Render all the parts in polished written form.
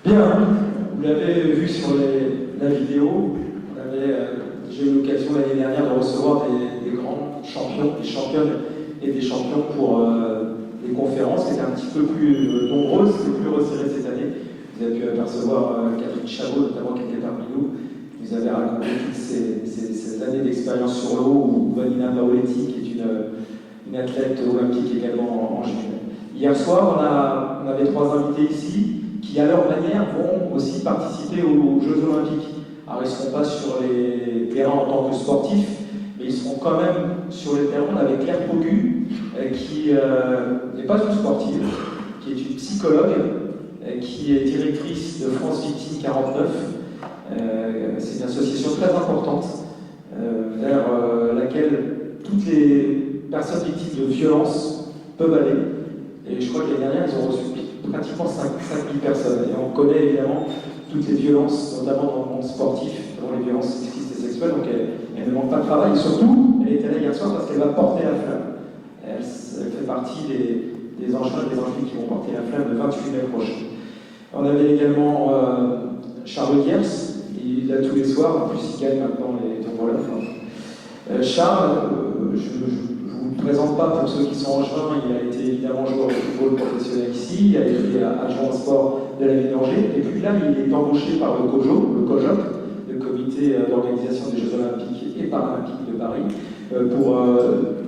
Bien, vous l'avez vu sur la vidéo, j'ai eu l'occasion l'année dernière de recevoir des grands champions, des championnes et des champions pour des conférences qui étaient un petit peu plus nombreuses, plus resserrées cette année. Vous avez pu apercevoir Catherine Chabot, notamment, qui était parmi nous. Vous avez raconté toutes ces années d'expérience sur l'eau, ou Vanina Paoletti, qui est une athlète olympique également en juillet. Hier soir, on avait 3 invités ici qui, à leur manière, vont aussi participer aux Jeux Olympiques. Alors, ils ne seront pas sur les terrains en tant que sportifs, mais ils seront quand même sur les terrains avec Claire Pogu, qui n'est pas une sportive, qui est une psychologue, qui est directrice de France Victime 49. C'est une association très importante vers laquelle toutes les personnes victimes de violences peuvent aller. Et je crois que l'année dernière, ils ont reçu pratiquement 5000 personnes. Et on connaît évidemment toutes les violences, notamment dans le monde sportif, dans les violences sexistes et sexuelles. Donc elle ne manque pas de travail. Et surtout, elle était là hier soir parce qu'elle va porter la flamme. Elle fait partie des angevins et des angevines qui vont porter la flamme le 28 mai prochain. On avait également Charles Diers, il est là tous les soirs, en plus il gagne maintenant les tombolas. Charles, je ne vous le présente pas pour ceux qui sont angevins, il a été évidemment joueur de football professionnel ici, il a été adjoint au sport de la ville d'Angers, et puis là il est embauché par le COJOP, le comité d'organisation des Jeux Olympiques et Paralympiques de Paris, pour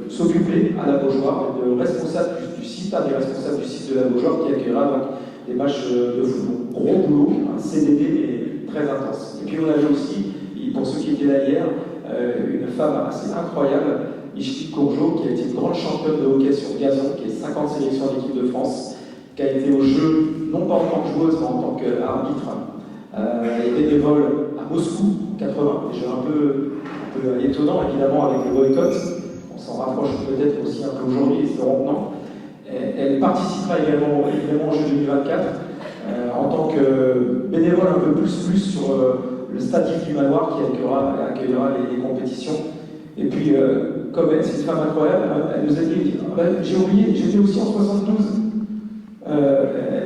s'occuper à la Beaujoire, de responsable du site, un des responsables du site de la Beaujoire qui accueillera donc des matchs de football. Gros boulot, un CDD mais très intense. Et puis on avait aussi, pour ceux qui étaient là hier, une femme assez incroyable, Ishti Courgeot, qui a été une grande championne de hockey sur gazon, qui a 50 sélections d'équipe de France, qui a été au jeu, non pas en tant que joueuse, mais en tant qu'arbitre, et bénévole à Moscou, en 80, des jeux un peu étonnants, évidemment, avec le boycott. On s'en rapproche peut-être aussi un peu aujourd'hui, espérons que non. Elle participera également aux Jeux 2024 en tant que bénévole un peu plus sur le stade Yves du Manoir qui accueillera les compétitions. Et puis, comme c'est une femme incroyable, elle nous a dit j'ai oublié, j'étais aussi en 72.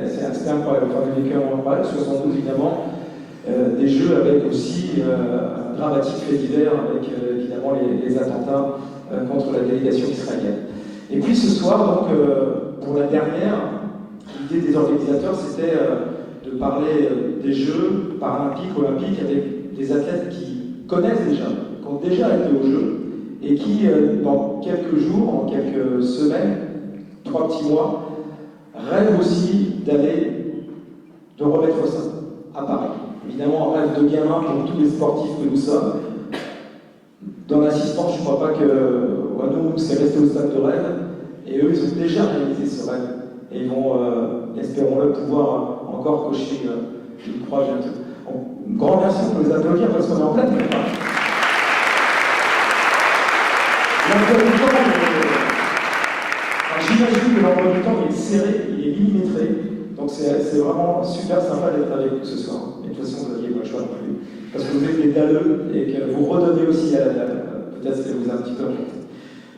C'était incroyable, enfin, elle a vécu un incroyable, 72 évidemment. Des jeux avec aussi un dramatique fait divers avec évidemment les attentats contre la délégation israélienne. Et puis ce soir, donc, pour la dernière, l'idée des organisateurs, c'était de parler des Jeux paralympiques, olympiques, avec des athlètes qui connaissent déjà, qui ont déjà été aux Jeux, et qui, dans quelques jours, en quelques semaines, 3 petits mois, rêvent aussi de remettre ça à Paris. Évidemment, un rêve de gamin pour tous les sportifs que nous sommes. Dans l'assistance, je ne crois pas que nous, c'est resté au stade de rêve. Et eux, ils ont déjà réalisé ce rêve. Et ils vont, espérons-le, pouvoir encore cocher une croix bientôt. Un grand merci, on peut les applaudir parce qu'on est en pleine prépa. J'imagine que l'emploi du temps il est serré, il est millimétré. Donc c'est vraiment super sympa d'être avec vous ce soir. Et de toute façon, vous n'aviez pas le choix non plus. Parce que vous êtes des dalleux et que vous redonnez aussi à la dalle. Peut-être que vous a un petit peu apporté.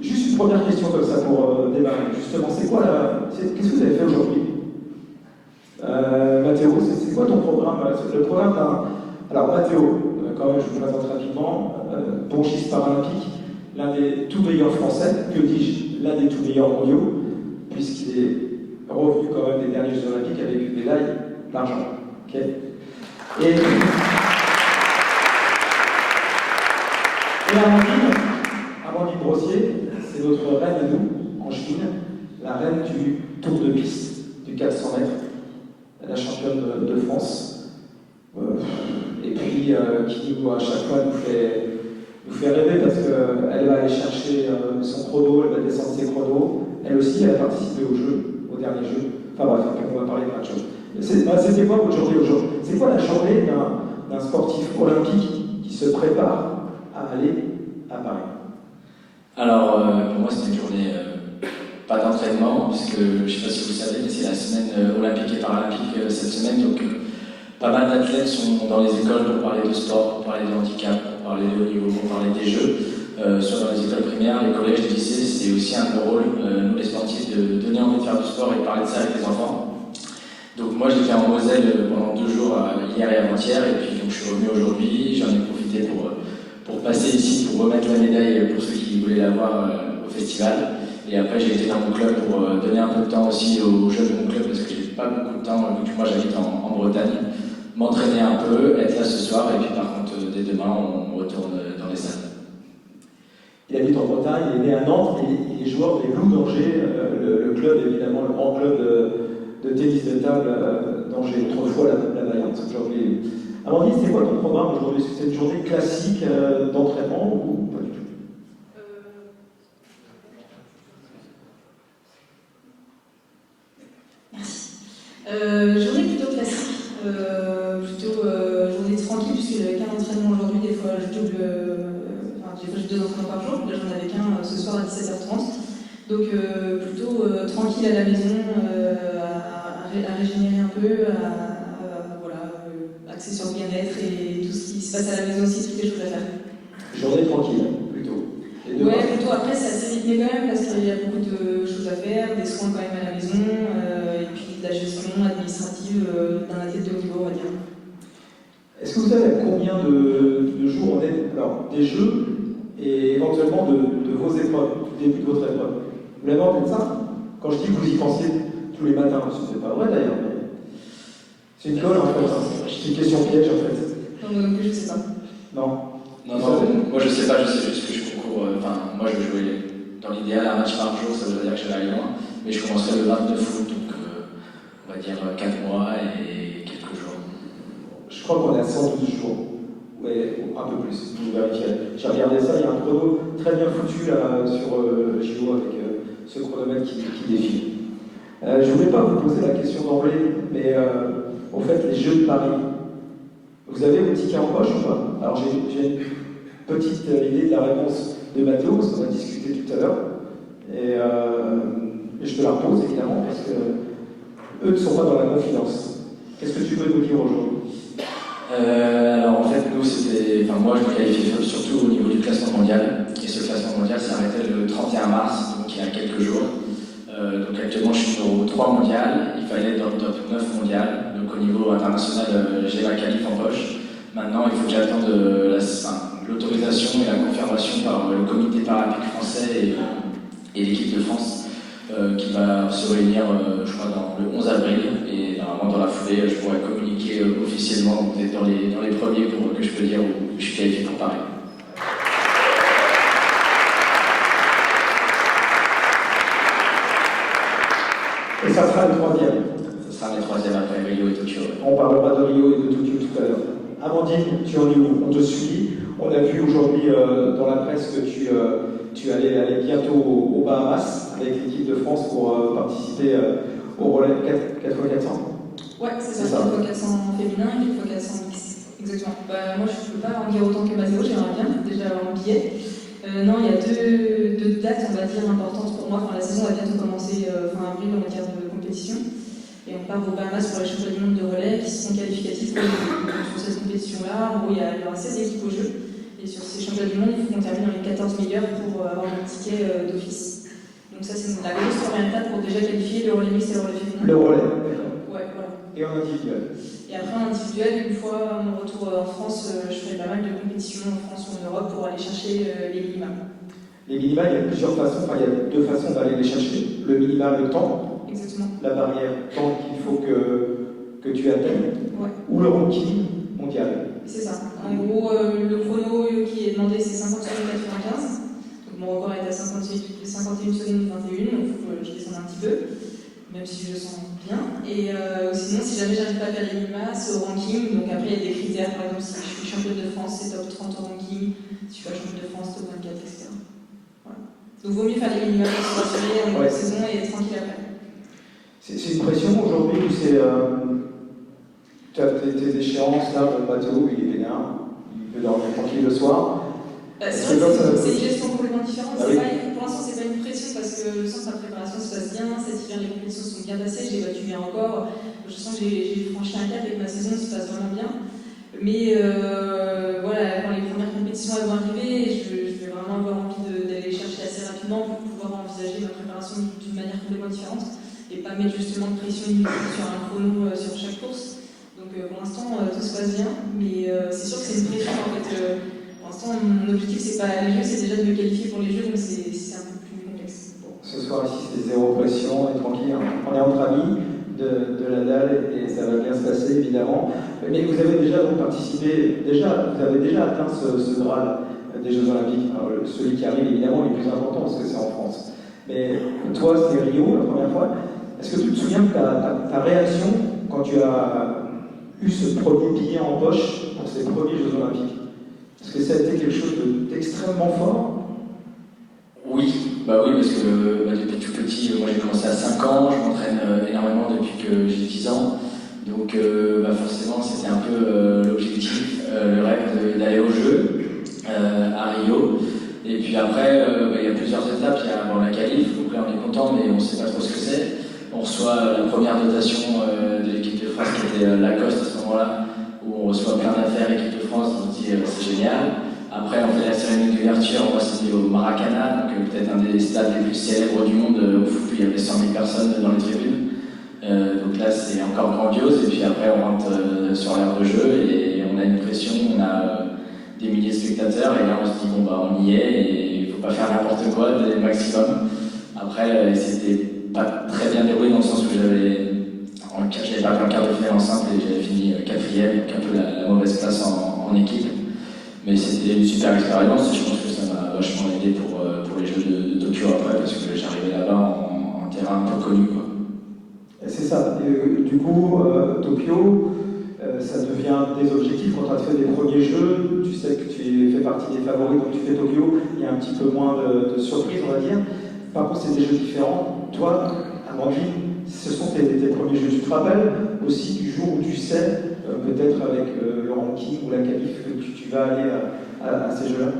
Juste une première question comme ça pour démarrer. Justement, qu'est-ce que vous avez fait aujourd'hui Mathéo, c'est quoi ton programme le programme Alors Mathéo, quand même, je vous présente rapidement, pongiste paralympique, l'un des tout meilleurs français, que dis-je, l'un des tout meilleurs mondiaux, puisqu'il est revenu quand même des derniers Jeux Olympiques avec une médaille d'argent. Okay. Et Amandine Brossier, c'est notre reine à nous, en Chine, la reine du tour de piste, du 400 mètres, la championne de France, et puis qui à chaque fois nous fait rêver parce qu'elle va aller chercher son chrono, elle va descendre ses chronos, elle aussi elle a participé au jeu, au dernier jeu, enfin bref, on va parler de plein de choses. C'était quoi votre journée aujourd'hui? C'est quoi la journée d'un sportif olympique qui se prépare à aller à Paris? Alors, pour moi, c'était une journée pas d'entraînement, puisque je ne sais pas si vous savez, mais c'est la semaine olympique et paralympique cette semaine, donc pas mal d'athlètes sont dans les écoles pour parler de sport, pour parler de handicap, pour parler de haut niveau, pour parler des jeux, soit dans les écoles primaires, les collèges, les lycées. C'est aussi un de nos rôles, nous les sportifs, de donner envie de faire du sport et de parler de ça avec les enfants. Donc moi, j'ai fait en Moselle pendant 2 jours avant-hier, et puis donc je suis revenu aujourd'hui. J'en ai profité pour passer ici, pour remettre la médaille pour ceux qui voulaient la voir au festival. Et après, j'ai été dans mon club pour donner un peu de temps aussi aux jeunes de mon club, parce que j'ai pas beaucoup de temps, vu que moi j'habite en Bretagne. M'entraîner un peu, être là ce soir, et puis par contre, dès demain, on retourne dans les salles. Il habite en Bretagne, il est né à Nantes, et il est joueur des Loups d'Angers, le club, évidemment, le grand club de tennis de table d'Angers, autrefois la Vaillante. Aujourd'hui. Amandine, c'est quoi ton programme aujourd'hui? C'est une journée classique d'entraînement ou pas du tout? Merci. Journée plutôt classique. Journée tranquille puisque j'avais qu'un entraînement aujourd'hui, des fois je double, des fois j'ai 2 entraînements par jour, là j'en avais qu'un ce soir à 17h30, donc plutôt tranquille à la maison, à régénérer un peu, axer sur le bien-être et tout ce qui se passe à la maison aussi, toutes les choses à faire. Journée tranquille, plutôt. Ouais, plutôt après c'est assez rythmé quand même parce qu'il y a beaucoup de choses à faire, des soins quand même à la maison, et puis de la gestion administrative d'un athlète de haut niveau, on va dire. Est-ce que vous savez à combien de jours on est alors, des jeux et éventuellement de vos épreuves, du début de votre épreuve? Vous l'avez en tête ça? Quand je dis que vous y pensiez tous les matins, c'est pas vrai d'ailleurs, mais c'est une colle en fait, c'est une question piège en fait. Non, je sais pas. Non. Non, moi je sais pas, je sais juste que je concours, moi je veux jouer dans l'idéal un match par jour, ça veut dire que je vais aller loin, mais je commencerai le 29 août, donc on va dire 4 mois et quelques jours. Je crois qu'on est à 112 jours, ouais, un peu plus, vous vérifierez. J'ai regardé ça, il y a un chrono très bien foutu là, sur le JO avec ce chronomètre qui défile. Je ne voulais pas vous poser la question d'emblée, mais au fait, les Jeux de Paris, vous avez vos tickets en poche ou pas? Alors j'ai une petite idée de la réponse de Mathéo, parce qu'on a discuté tout à l'heure, et je te la repose évidemment, parce que eux ne sont pas dans la confidence. Qu'est-ce que tu peux nous dire aujourd'hui? Alors en fait, nous c'était. Enfin, moi je me qualifiais surtout au niveau du classement mondial. Et ce classement mondial s'arrêtait le 31 mars, donc il y a quelques jours. Donc actuellement je suis numéro 3 mondial, il fallait être dans le top 9 mondial. Donc au niveau international, j'ai la qualif en poche. Maintenant il faut que j'attende l'autorisation et la confirmation par le comité paralympique français et l'équipe de France. Qui va se réunir, je crois, le 11 avril. Et normalement, dans la foulée, je pourrais communiquer officiellement, peut-être dans les premiers, pour que je peux dire où je suis qualifié pour Paris. Et ça sera le 3e. Ça sera le 3e après Rio et Tokyo. On parlera de Rio et de Tokyo tout à l'heure. Amandine, tu en es où? On te suit. On a vu aujourd'hui dans la presse que tu allais aller bientôt aux Bahamas avec l'équipe de France pour participer au relais 4x400. Ouais, c'est ça, 4x400 féminin et 4x400 mixte. Exactement. Moi, je ne peux pas en dire autant que Mathéo, j'aimerais bien déjà avoir un billet. Non, il y a deux dates, on va dire, importantes pour moi. Enfin, la saison va bientôt commencer fin avril, on va dire, de compétition. Et on part aux Bahamas pour les championnats du monde de relais qui seront qualificatifs sur cette compétition-là. En gros, il y aura 16 équipes au jeu. Et sur ces championnats du monde, il faut qu'on termine dans les 14 meilleurs pour avoir un ticket d'office. Donc ça, c'est la grosse orientale pour déjà qualifier le relais mixte et le relais féminin. Le relais. Ouais, voilà. Et en individuel. Et après, en individuel, une fois mon retour en France, je ferai pas mal de compétitions en France ou en Europe pour aller chercher les minima. Les minima, il y a plusieurs façons, il y a 2 façons d'aller les chercher. Le minima, le temps. Exactement. La barrière temps qu'il faut que tu atteignes. Ouais. Ou le ranking mondial. C'est ça. En gros, le chrono qui est demandé, c'est 50 secondes 95. Donc mon record est à 51 secondes 21, donc il faut que je descende un petit peu, même si je le sens bien. Et sinon, si jamais j'arrive pas à faire les minima, c'est au ranking. Donc après, il y a des critères. Par exemple, si je suis championne de France, c'est top 30 au ranking. Si je suis pas championne de France, top 24, etc. Voilà. Donc vaut mieux faire les minima pour se rassurer en début de saison et être tranquille après. C'est une pression aujourd'hui ou c'est. Tu as tes échéances là, le bateau, il est pénard, il peut dormir tranquille le soir. C'est vrai que c'est une gestion complètement différente. Ah oui. Pour l'instant, c'est pas une pression parce que je sens que ma préparation se passe bien. Cet hiver, les compétitions sont bien passées. J'ai battu mes records. Je sens que j'ai franchi un cap et que ma saison se passe vraiment bien. Mais voilà, quand les premières compétitions vont arriver, je vais vraiment avoir envie d'aller les chercher assez rapidement pour pouvoir envisager ma préparation d'une manière complètement différente et pas mettre justement de pression inutile sur un chrono sur chaque course. Donc pour l'instant, tout se se passe bien, mais c'est sûr que c'est une pression en fait. Pour l'instant, mon objectif, c'est pas les Jeux, c'est déjà de me qualifier pour les Jeux, donc c'est un peu plus complexe. Bon, ce soir ici, c'est zéro pression, et tranquille, hein. On est entre amis de la dalle et ça va bien se passer évidemment. Mais vous avez déjà participé, vous avez déjà atteint ce Graal des Jeux Olympiques. Alors, celui qui arrive évidemment est le plus important parce que c'est en France. Mais toi, c'était Rio la première fois. Est-ce que tu te souviens de ta réaction quand tu as eu ce premier billet en poche pour ces premiers Jeux Olympiques? Est-ce que ça a été quelque chose d'extrêmement fort? Oui, parce que depuis tout petit, moi j'ai commencé à 5 ans, je m'entraîne énormément depuis que j'ai 10 ans. Donc forcément c'était un peu l'objectif, le rêve d'aller aux Jeux à Rio. Et puis après, il y a plusieurs étapes, il y a la qualif, donc là on est content mais on ne sait pas trop ce que c'est. On reçoit la première dotation de l'équipe de France qui était Lacoste à ce moment-là, où on reçoit plein d'affaires, l'équipe de France, on se dit c'est génial. Après, on fait la cérémonie d'ouverture, moi c'était au Maracana, donc peut-être un des stades les plus célèbres du monde au foot, il y avait 100 000 personnes dans les tribunes. Donc là, c'est encore grandiose, et puis après, on rentre sur l'aire de jeu, et on a une pression, on a des milliers de spectateurs, et là, on se dit, on y est, et il ne faut pas faire n'importe quoi, donner le maximum. Après, c'était pas très bien déroulé dans le sens où j'avais pas fait un quart de finale en simple, et j'avais fini 4e, donc un peu la mauvaise place en équipe. Mais c'était une super expérience et je pense que ça m'a vachement aidé pour les Jeux de Tokyo après parce que j'arrivais là-bas en terrain un peu connu. C'est ça. Du coup, Tokyo, ça devient des objectifs. Quand tu as fait des premiers Jeux, tu sais que tu fais partie des favoris, donc tu fais Tokyo, il y a un petit peu moins de surprises, on va dire. Par contre, c'est des Jeux différents. Toi, Amandine, ce sont tes premiers Jeux. Tu te rappelles aussi du jour où tu sais, peut-être avec le ranking ou la qualif, que tu vas aller à ces Jeux-là?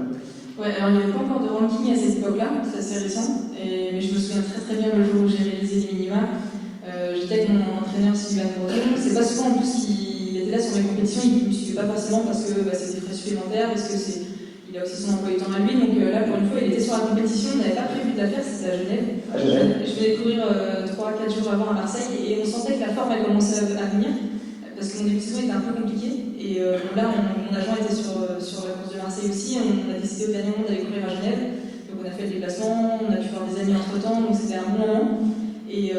Ouais, alors il n'y avait pas encore de ranking à cette époque-là, c'est assez récent, mais je me souviens très bien le jour où j'ai réalisé les minima. J'étais avec mon entraîneur Sylvain Breton. C'est pas souvent en plus qu'il était là sur mes compétitions, il ne me suivait pas forcément parce que c'était des frais supplémentaires, parce que il a aussi son emploi du temps à lui, donc là pour une fois il était sur la compétition, on n'avait pas prévu de la faire, c'était à Genève. Je venais de courir 3-4 jours avant à Marseille et on sentait que la forme elle commençait à venir, parce que mon début de saison était un peu compliqué. Et là mon agent était sur la course de Marseille aussi, on a décidé au dernier moment d'aller courir à Genève, donc on a fait le déplacement, on a pu voir des amis entre temps, donc c'était un bon moment. Et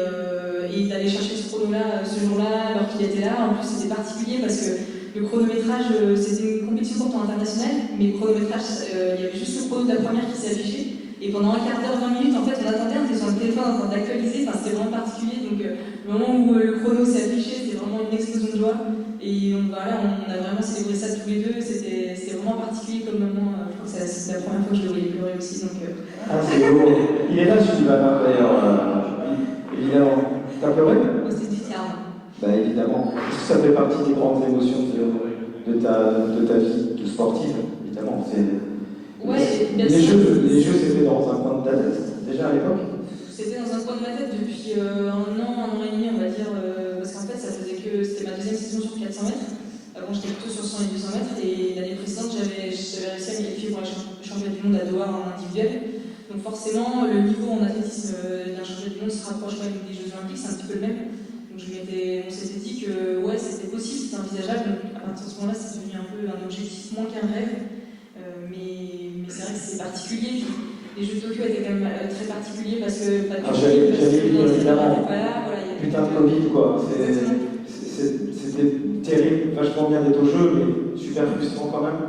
d'aller chercher ce chrono-là, ce jour-là, alors qu'il était là, en plus c'était particulier parce que le chronométrage, c'était une compétition pourtant internationale, mais le chronométrage, il y avait juste le chrono de la première qui s'est affiché. Et pendant un quart d'heure, 20 minutes, en fait, on attendait, on était sur le téléphone en train d'actualiser, enfin, c'était vraiment particulier. Donc, le moment où le chrono s'est affiché, c'était vraiment une explosion de joie. Et on a vraiment célébré ça tous les deux, c'était vraiment particulier comme moment. Je crois que c'est la première fois que je le voyais pleurer aussi. Donc, Ah, c'est beau. Il est là, Sylvain, d'ailleurs, évidemment. T'as pleuré? moi, c'était du terme. Bah évidemment, ça fait partie des grandes émotions de ta vie de sportive, évidemment. Ouais, bien les sûr. Jeux, c'était dans un coin de ta tête, déjà à l'époque? C'était dans un coin de ma tête depuis un an et demi, on va dire, parce qu'en fait, c'était ma deuxième saison sur 400 mètres. Avant, j'étais plutôt sur 100 et 200 mètres, et l'année précédente, j'avais réussi à me qualifier pour les championnats du monde à Doha en individuel. Donc forcément, le niveau en athlétisme d'un championnat du monde se rapproche quand même des Jeux Olympiques, c'est un petit peu le même. Donc on s'était dit que ouais, c'était possible, c'était envisageable. Donc à partir de ce moment-là, c'est devenu un peu un objectif moins qu'un rêve. Mais c'est vrai que c'est particulier. Les Jeux de Tokyo étaient quand même très particuliers parce que pas de j'allais dire évidemment. Voilà, Putain de Covid, quoi. C'était terrible, vachement bien d'être au jeu, mais super frustrant quand même.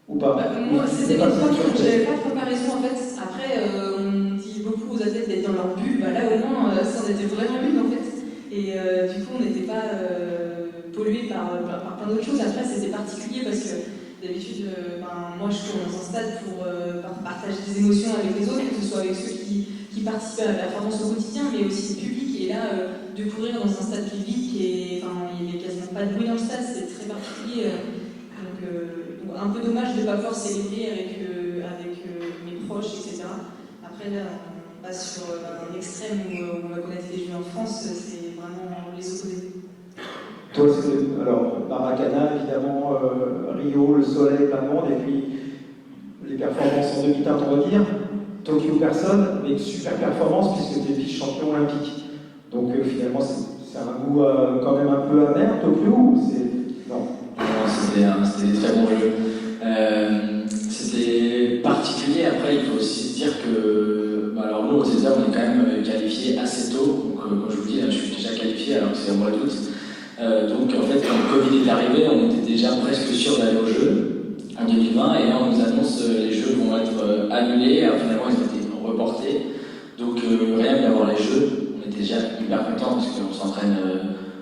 Ou pas? Moi, c'était pas trop, j'avais pas de comparaison en fait. Après, on dit beaucoup aux athlètes d'être dans leur bulle, là au moins, ça on était vraiment bulle en fait. Et du coup, on n'était pas pollué par plein d'autres choses. Après, c'était particulier parce que d'habitude, moi je cours dans un stade pour partager des émotions avec les autres, que ce soit avec ceux qui participent à la performance au quotidien, mais aussi le public. Et là, de courir dans un stade public, et il n'y avait quasiment pas de bruit dans le stade, c'était très particulier. Donc, un peu dommage de ne pas pouvoir célébrer avec mes proches, etc. Après, là, on passe sur un extrême où on va connaître les Jeux en France, c'est vraiment les opposés. Toi, alors, Maracana, évidemment, Rio, le soleil, plein de monde, et puis les performances en demi-teinte, on va dire. Tokyo, personne, mais une super performance puisque tu es vice-champion olympique. Donc finalement, c'est un goût quand même un peu amer, Tokyo, ou c'est... Non. c'était des très bons jeux. C'était particulier. Après, il faut aussi se dire que alors nous, au César, on est quand même qualifiés assez tôt. Donc, comme je vous dis, là, je suis déjà qualifié alors que c'est au mois d'août. Donc, en fait, quand le Covid est arrivé, on était déjà presque sûr d'aller au jeu en 2020. Et là, on nous annonce les jeux vont être annulés. Alors, finalement, ils ont été reportés. Donc, rien d'avoir les jeux. On était déjà hyper contents parce qu'on s'entraîne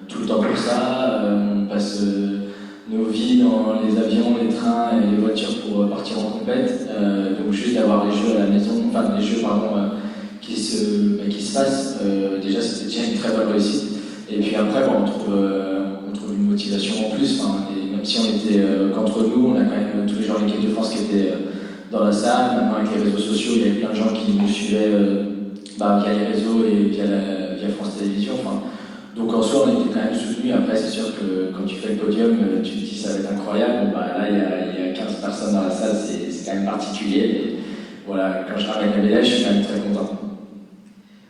tout le temps pour ça. On passe nos vies dans les avions, les trains et les voitures pour partir en compète. Donc juste d'avoir les jeux à la maison, enfin les jeux qui se passent, déjà c'était déjà une très bonne réussite. Et puis après on trouve une motivation en plus. Et même si on était qu'entre nous, on a quand même tous les gens de l'équipe de France qui étaient dans la salle. Maintenant avec les réseaux sociaux, il y avait plein de gens qui nous suivaient via les réseaux et via France Télévisions. Donc en soi, on était quand même soutenus. Après, c'est sûr que quand tu fais le podium, tu te dis ça va être incroyable. Bon, là, il y a 15 personnes dans la salle, c'est quand même particulier. Et voilà, quand je ramène la médaille, je suis quand même très content.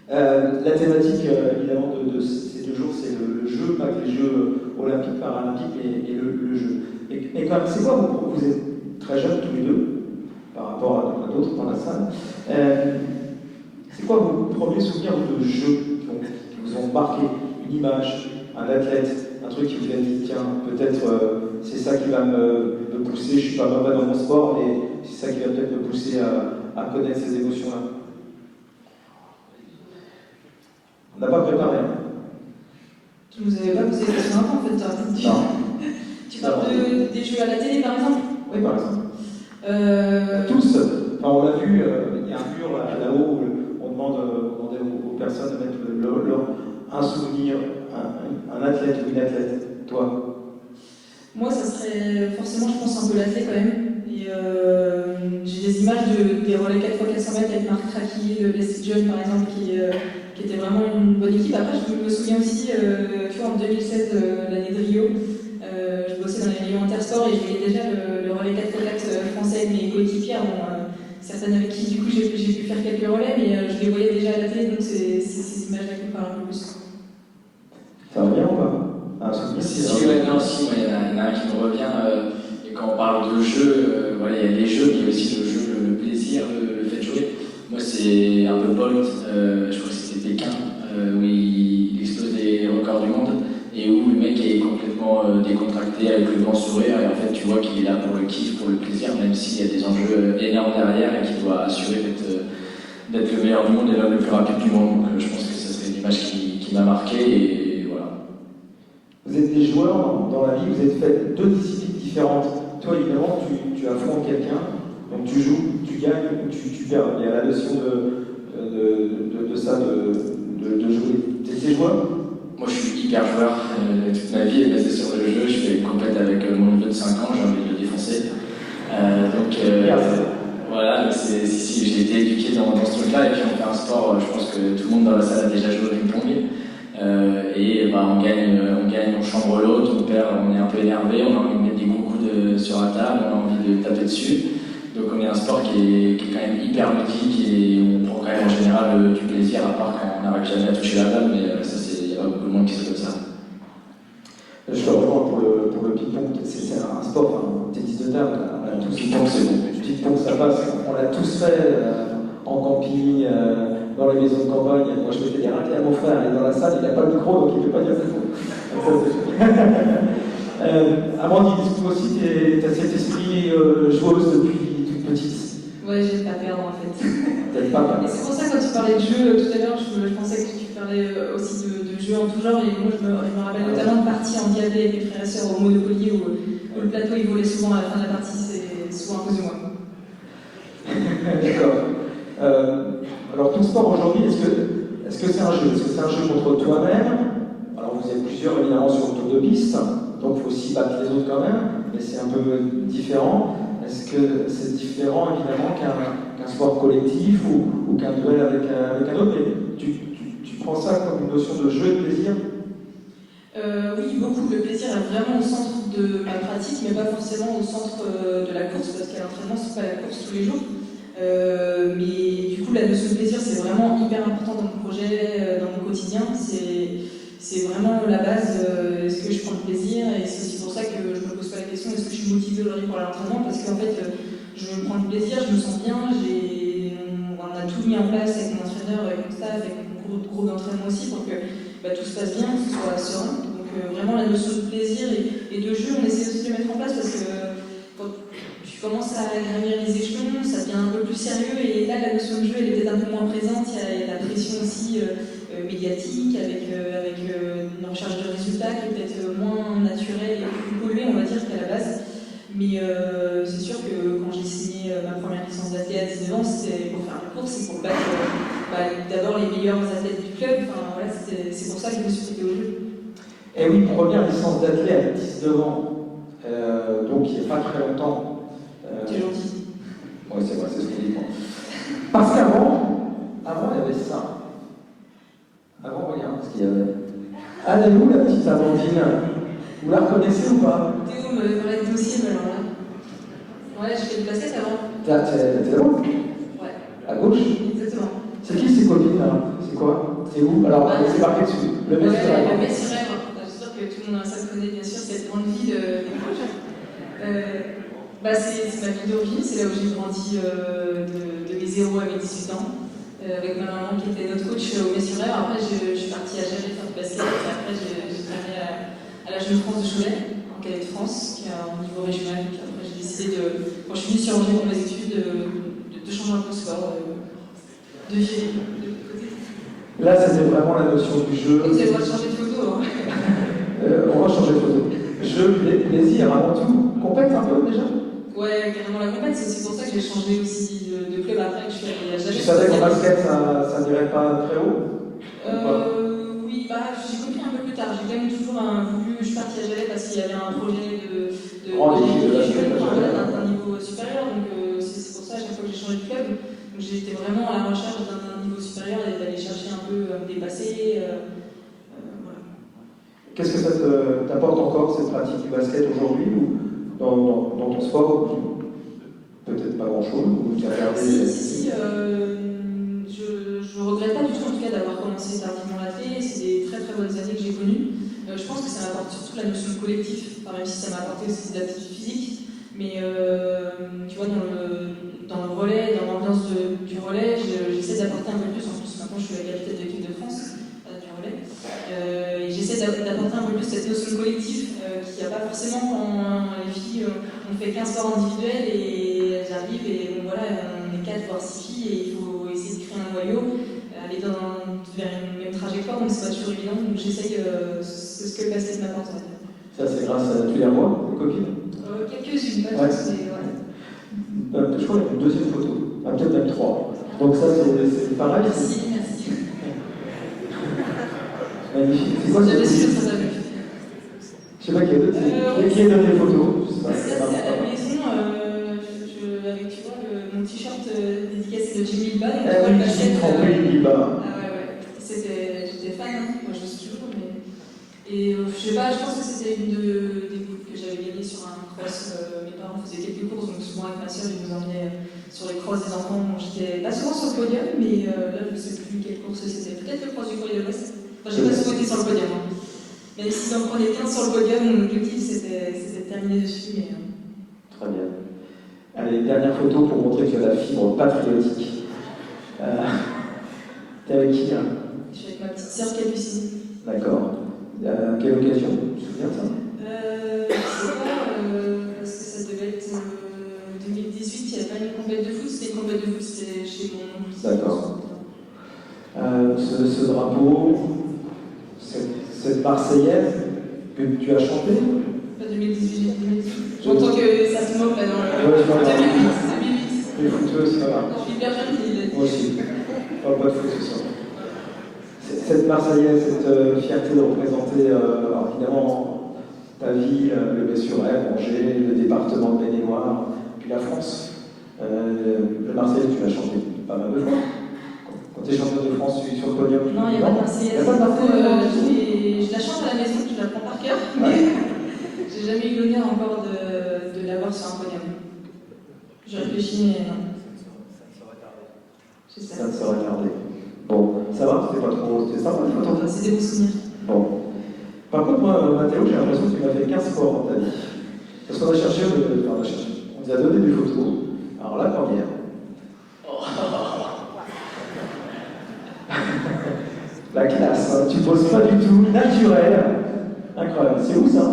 La thématique, évidemment, de ces 2 jours, c'est le jeu, pas que les Jeux olympiques, paralympiques et le jeu. Mais quand même, c'est quoi vous êtes très jeunes tous les deux, par rapport à d'autres dans la salle. C'est quoi vos premiers souvenirs de jeux qui vous ont marqué? Une image, un athlète, un truc qui vous a dit tiens, peut-être c'est ça qui va me pousser, je suis pas mauvais dans mon sport, mais c'est ça qui va peut-être me pousser à connaître ces émotions-là. On n'a pas préparé. Tu nous avais pas posé la question avant en fait, t'aurais dit. Non. Tu parles des jeux à la télé par exemple? Oui, par exemple. Tous, on l'a vu, il y a un mur là-haut où on demandait aux personnes de mettre un souvenir, un athlète ou une athlète. Toi? Moi, ça serait forcément, je pense, un peu l'athlète quand même. Et j'ai des images des relais 4x400 mètres avec Marc Craquy, le Leslie John par exemple, qui était vraiment une bonne équipe. Après, je me souviens aussi, tu vois, en 2007, l'année de Rio, je bossais dans les rayons Intersport et je voyais déjà le relais 4x4 français avec mes coéquipiers. Certaines avec qui, du coup, j'ai pu faire quelques relais, mais je les voyais déjà à la télé, donc c'est ces images-là qui me parlent un peu plus. Ça revient ou pas? Si, il y en a un qui me revient. Et quand on parle de jeu, voilà, il y a les jeux, mais il y a aussi le jeu, le plaisir, le fait de jouer. Moi, c'est un peu Bolt, je crois que c'était Pékin, où il explose des records du monde, et où le mec est complètement décontracté avec le grand sourire, et en fait, tu vois qu'il est là pour le kiff, pour le plaisir, même s'il y a des enjeux énormes derrière, et qu'il doit assurer d'être le meilleur du monde et l'homme le plus rapide du monde. Donc, je pense que ça serait une image qui m'a marqué, et voilà. Vous êtes des joueurs dans la vie, vous êtes fait 2 disciplines différentes. Toi, évidemment, tu affrontes quelqu'un, donc tu joues, tu gagnes ou tu perds. Il y a la notion de ça, de jouer. T'es joueur? Moi, je suis hyper joueur. Toute ma vie est basée sur le jeu. Je fais une compète avec mon neveu de 5 ans, j'ai envie de le défoncer. Voilà, si, j'ai été éduqué dans ce truc-là. Et puis, on fait un sport, je pense que tout le monde dans la salle a déjà joué au ping-pong. On gagne, on chambre l'autre, on perd, on est un peu énervé, on a envie de mettre des gros coups sur la table, on a envie de taper dessus. Donc on est un sport qui est quand même hyper ludique et on prend quand même en général du plaisir, à part quand on n'arrive jamais à toucher la balle, mais ça, il n'y a pas beaucoup de monde qui se fait comme ça. Je te rejoins pour le ping-pong, c'est un sport, un tennis de table. Le ping-pong, c'est bon. Le ping-pong, ça passe, on l'a tous fait en camping, dans les maisons de campagne. Moi, je mettais des raclés à mon frère, il est dans la salle, il n'a pas de micro, donc il ne peut pas dire c'est faux. Amandine, toi aussi, tu as cet esprit joueuse depuis toute petite. Ouais, j'aime pas perdre en fait. T'aimes pas perdre. Et c'est pour ça, quand tu parlais de jeu tout à l'heure, je pensais que tu parlais aussi de jeux en tout genre. Et moi, je me rappelle notamment de parties en diablé avec mes frères et sœurs au Monopoly où le plateau il volait souvent à la fin de la partie, c'est souvent à cause de moi. D'accord. Alors, ton sport aujourd'hui, est-ce que c'est un jeu? Est-ce que c'est un jeu contre toi-même? Alors, vous êtes plusieurs évidemment sur le tour de piste, donc il faut aussi battre les autres quand même, mais c'est un peu différent. Est-ce que c'est différent évidemment qu'un sport collectif ou qu'un duel avec un autre? Mais tu prends ça comme une notion de jeu et de plaisir? Oui, beaucoup. Le plaisir est vraiment au centre de ma pratique, mais pas forcément au centre de la course, parce qu'à l'entraînement, c'est pas la course tous les jours. Mais du coup, la notion de plaisir, c'est vraiment hyper important dans mon projet, dans mon quotidien. C'est vraiment la base. Est-ce que je prends le plaisir? Et c'est aussi pour ça que je me pose pas la question est-ce que je suis motivée aujourd'hui pour l'entraînement, parce qu'en fait, je prends du plaisir, je me sens bien, on a tout mis en place avec mon entraîneur, avec mon staff, avec mon groupe d'entraînement aussi, pour que tout se passe bien, que ce soit serein. Donc vraiment la notion de plaisir et de jeu, on essaie aussi de le mettre en place, parce que quand tu commences à gravir les échelons, ça devient un peu plus sérieux, et là la notion de jeu elle est peut-être un peu moins présente, il y a la pression aussi médiatique, avec une recherche de résultats qui est peut-être moins naturelle et plus polluée, on va dire, qu'à la base. Mais c'est sûr que quand j'ai signé ma première licence d'athlète à 19 ans, c'était pour faire la course et pour battre d'abord les meilleurs athlètes du club. Enfin, voilà, c'est pour ça que je me suis fait au jeu. Et oui, première licence d'athlète à 19 ans, donc il n'y a pas très longtemps. T'es gentil. Oui, c'est vrai, c'est ce qu'on dit. Parce qu'avant, il y avait ça. Avant, regarde ce qu'il y avait. Ah, elle est où la petite Amandine? Vous la reconnaissez ou pas? Théo me parlait de dossier, mais alors là. Ouais, je fais du basket avant. T'es là? Ouais. À gauche? Exactement. C'est qui ces copines là? C'est quoi? C'est où? Alors, c'est marqué dessus. Le Metz sur Le Metz sur Èvre. J'espère que tout le monde ça connaît, bien sûr, cette grande ville des Vosges. C'est ma ville d'origine, c'est là où j'ai grandi de mes 0 à mes 18 ans. Avec ma maman qui était notre coach au Metz sur Èvre. Après, je suis partie à Géré faire du basket. Et après, j'ai terminé à la Jeune France de Cholet, en cadet de France, qui est au niveau régional. Donc après, j'ai décidé quand je suis venue sur Angers pour mes études, de changer un peu de sport, de virer de côté. Là, c'était vraiment la notion du jeu. Vous avez le droit de changer de photo. Hein. On va changer de photo. Jeu, plaisir avant tout. Compète un peu déjà? Ouais, carrément la compète. C'est aussi pour ça que j'ai changé aussi de club après que je suis allée à Jacques. Tu savais qu'en basket, ça n'irait pas très haut? Oui, j'ai compris un peu plus tard. J'ai quand même toujours voulu. Je suis partie à Jalais parce qu'il y avait un projet d'un niveau supérieur. Donc c'est pour ça à chaque fois que j'ai changé de club. Donc j'étais vraiment à la recherche d'un niveau supérieur et d'aller chercher un peu à me dépasser. Voilà. Qu'est-ce que ça t'apporte encore cette pratique du basket aujourd'hui ou dans ton sport? Peut-être pas grand-chose. Si, je regrette pas du tout en tout cas d'avoir commencé tardivement l'athlé. C'est des très très bonnes années que j'ai connues. Je pense que ça m'apporte surtout la notion de collectif, même si ça m'a apporté aussi de l'activité physique. Mais tu vois, dans le relais, dans l'ambiance du relais, j'essaie d'apporter un peu plus. En plus, maintenant je suis la capitaine de l'équipe de France du relais. Et j'essaie d'apporter un peu plus cette notion de collectif qu'il n'y a pas forcément quand les filles on fait 15 sports individuels et elles arrivent et bon, voilà, on est 4 voire 6 filles et il faut essayer de créer un noyau, aller vers une même trajectoire, donc c'est pas toujours évident. Donc j'essaye, c'est ce que le basket m'apporte. Ça, c'est grâce à tu les revois, tes copines? Quelques-unes, pas tous, mais ouais. Je crois qu'il y a une deuxième photo, peut-être même 3. Donc ça, c'est pareil. Merci. Magnifique. C'est quoi cette Je suis photo? très amie. Je sais pas qui est donné les photos. Ça, c'est à la maison, avec tu vois, mon t-shirt dédicacé de Jimmy Bilba. Oui, Jimmy trempé Bilba. Ah ouais. J'étais fan, hein. Moi je suis toujours, mais. Et je sais pas, je pense que c'était une des boucles que j'avais gagnées sur un cross. Mes parents faisaient quelques courses, donc souvent avec ma soeur, ils nous emmenaient sur les crosses des enfants. J'étais pas souvent sur le podium, mais là je ne sais plus quelle course c'était. Peut-être le cross du Courrier de l'Ouest. Enfin, j'ai pas souvent été sur le podium. Hein. Même si j'en prenais 15 sur le podium, mon objectif c'était de terminer dessus. Mais, Très bien. Allez, dernière photo pour montrer que tu as la fibre patriotique. T'es avec qui là? Je suis avec ma petite sœur Capucine. D'accord. Quelle occasion? Tu te souviens de ça? Je sais pas, parce que ça devait être 2018, il n'y avait pas une compète de foot, c'était une compète de foot, c'était chez mon oncle. D'accord. Ce drapeau, cette Marseillaise que tu as chantée? Pas 2018. J'entends que ça se moque là dans le. Ouais, je vois. 2008. Les footeuses, ça va. Je suis hyper jeune, il a dit. Moi aussi. Pas de foot ce soir. Cette Marseillaise, cette fierté de représenter évidemment ta ville, le Metz-sur-Èvre, Angers, le département de Maine-et-Loire, puis la France. Le Marseillaise, tu l'as chanté pas mal de fois. Quand tu es champion de France, tu es sur le podium. Non, il n'y a pas de Marseillaise. Je la chante à la maison, je la prends par cœur, mais j'ai jamais eu l'honneur encore de l'avoir sur un podium. Je réfléchis, mais non. Ça ne se regarder. Bon, ça va, c'était pas trop. C'était sympa, je m'attends. C'est des bons souvenirs. Bon. Par contre, moi, Mathéo, j'ai l'impression que tu m'as fait 15 sports dans ta vie. Parce qu'on a cherché, on nous a donné des photos. Alors la première. La classe, hein, tu poses pas du tout, naturel. Incroyable. C'est où ça?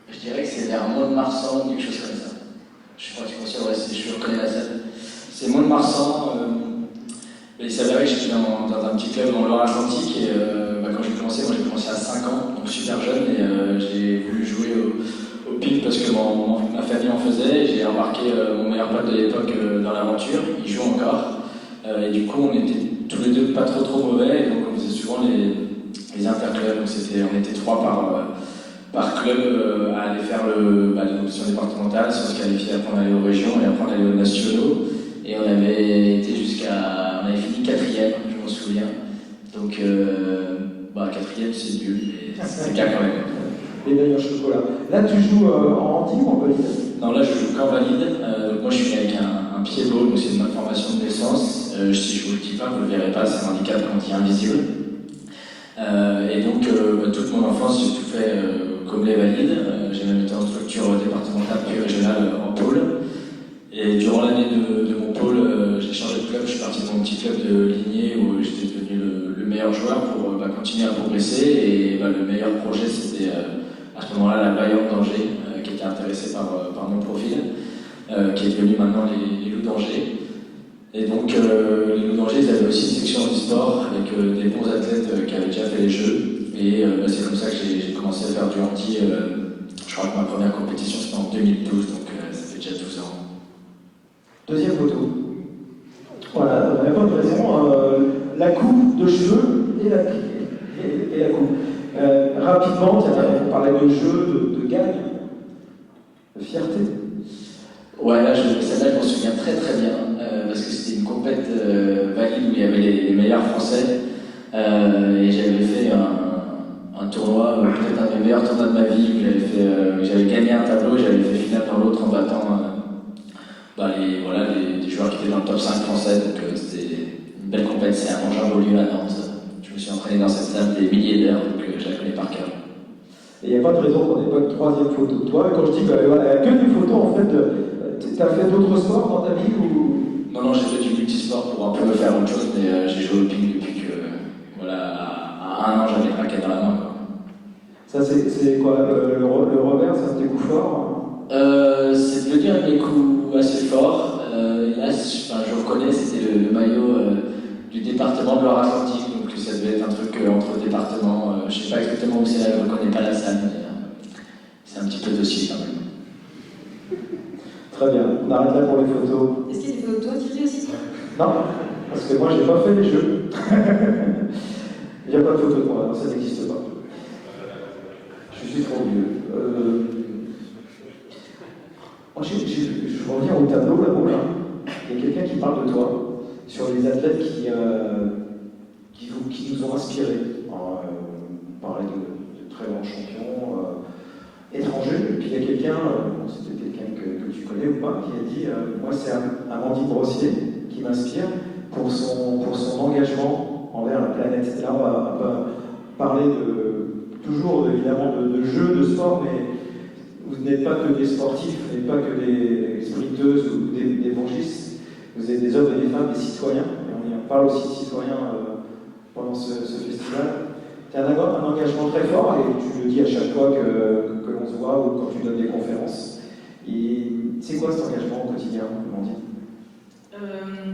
Je dirais que c'est vers Mont-de-Marsan ou quelque chose comme ça. Je suis pas sûr, ouais, je reconnais la salle. C'est Mont-de-Marsan. Il s'avérait que j'étais dans un petit club en Loire-Atlantique et quand j'ai commencé, moi j'ai commencé à 5 ans, donc super jeune, et j'ai voulu jouer au ping parce que ma famille en faisait. J'ai embarqué mon meilleur pote de l'époque dans l'aventure, il joue encore. Et du coup, on était tous les deux pas trop mauvais, et donc on faisait souvent les interclubs. Donc on était 3 par club à aller faire l'option départementale, si on se qualifiait, après on allait aux régions et après on allait aux nationaux. Et on avait été on avait fini 4e, je m'en souviens. Donc 4e c'est nul, mais c'était bien quand même. Les meilleurs chocolats. Là tu joues en handi ou en valide? Non, là je joue qu'en valide. Moi je suis né avec un pied beau, donc c'est une malformation de naissance. Si je vous le dis pas, vous le verrez pas, c'est un handicap qu'on dit invisible. Et donc toute mon enfance j'ai tout fait comme les valides. J'ai même été en structure départementale puis régionale en pôle. Et durant l'année de mon pôle, j'ai changé de club, je suis parti dans mon petit club de lignée où j'étais devenu le meilleur joueur pour continuer à progresser. Et le meilleur projet, c'était à ce moment-là la Bayern d'Angers, qui était intéressée par mon profil, qui est devenu maintenant les Loups d'Angers. Et donc les Loups d'Angers, ils avaient aussi une section e-sport avec des bons athlètes qui avaient déjà fait les jeux. Et c'est comme ça que j'ai commencé à faire du handi. Je crois que ma première compétition c'était en 2012, donc ça fait déjà 12 ans. Deuxième photo. Voilà, il n'y a pas de raison. La coupe de cheveux et la coupe. Rapidement, on parlait de jeu, de gagne, de fierté. Ouais, celle-là, je m'en souviens très bien, parce que c'était une compète valide où il y avait les meilleurs Français. Et j'avais fait un tournoi, peut-être un des meilleurs tournois de ma vie, où j'avais gagné un tableau et j'avais fait finale dans l'autre en battant les joueurs qui étaient dans le top 5 français. Donc c'était une belle compétition, c'est à Mangin-Beaulieu à Nantes. Je me suis entraîné dans cette salle des milliers d'heures, donc je la connais par cœur. Et il n'y a pas de raison qu'on n'ait pas une troisième photo de toi. Et quand je dis qu'il n'y a que des photos, en fait, tu as fait d'autres sports dans ta vie ou... Non, j'ai fait du multisport pour un peu faire autre chose, mais j'ai joué au ping depuis que, à 1 an, j'avais une raquette dans la main. Ça, c'est quoi le revers, c'est un de tes coups forts? C'est devenu un de mes coups assez forts. Là, je reconnais, c'était le maillot du département de Loire-Atlantique, donc ça devait être un truc entre départements. Je ne sais pas exactement où c'est là, je ne reconnais pas la salle, mais c'est un petit peu docile quand même. Très bien, on arrête là pour les photos. Est-ce qu'il y a des photos de toi, Thierry, aussi? Non, parce que moi, j'ai pas fait les jeux. Il n'y a pas de photo de moi, ça n'existe pas. Je suis trop vieux. Je reviens au tableau là-haut, là. Il y a quelqu'un qui parle de toi, sur les athlètes qui nous ont inspirés. On parlait de très grands champions étrangers, et puis il y a quelqu'un, c'était quelqu'un que tu connais ou pas, qui a dit moi c'est Amandine Brossier qui m'inspire pour son engagement envers la planète. Et là on va parler toujours évidemment de jeux, de sport, mais vous n'êtes pas que des sportifs, vous n'êtes pas que des sprinteuses ou des bourgistes, vous êtes des hommes et des femmes, des citoyens, et on parle aussi de citoyens pendant ce festival. Tu as un engagement très fort, et tu le dis à chaque fois que l'on se voit ou quand tu donnes des conférences. Et c'est quoi cet engagement au quotidien, Amandine?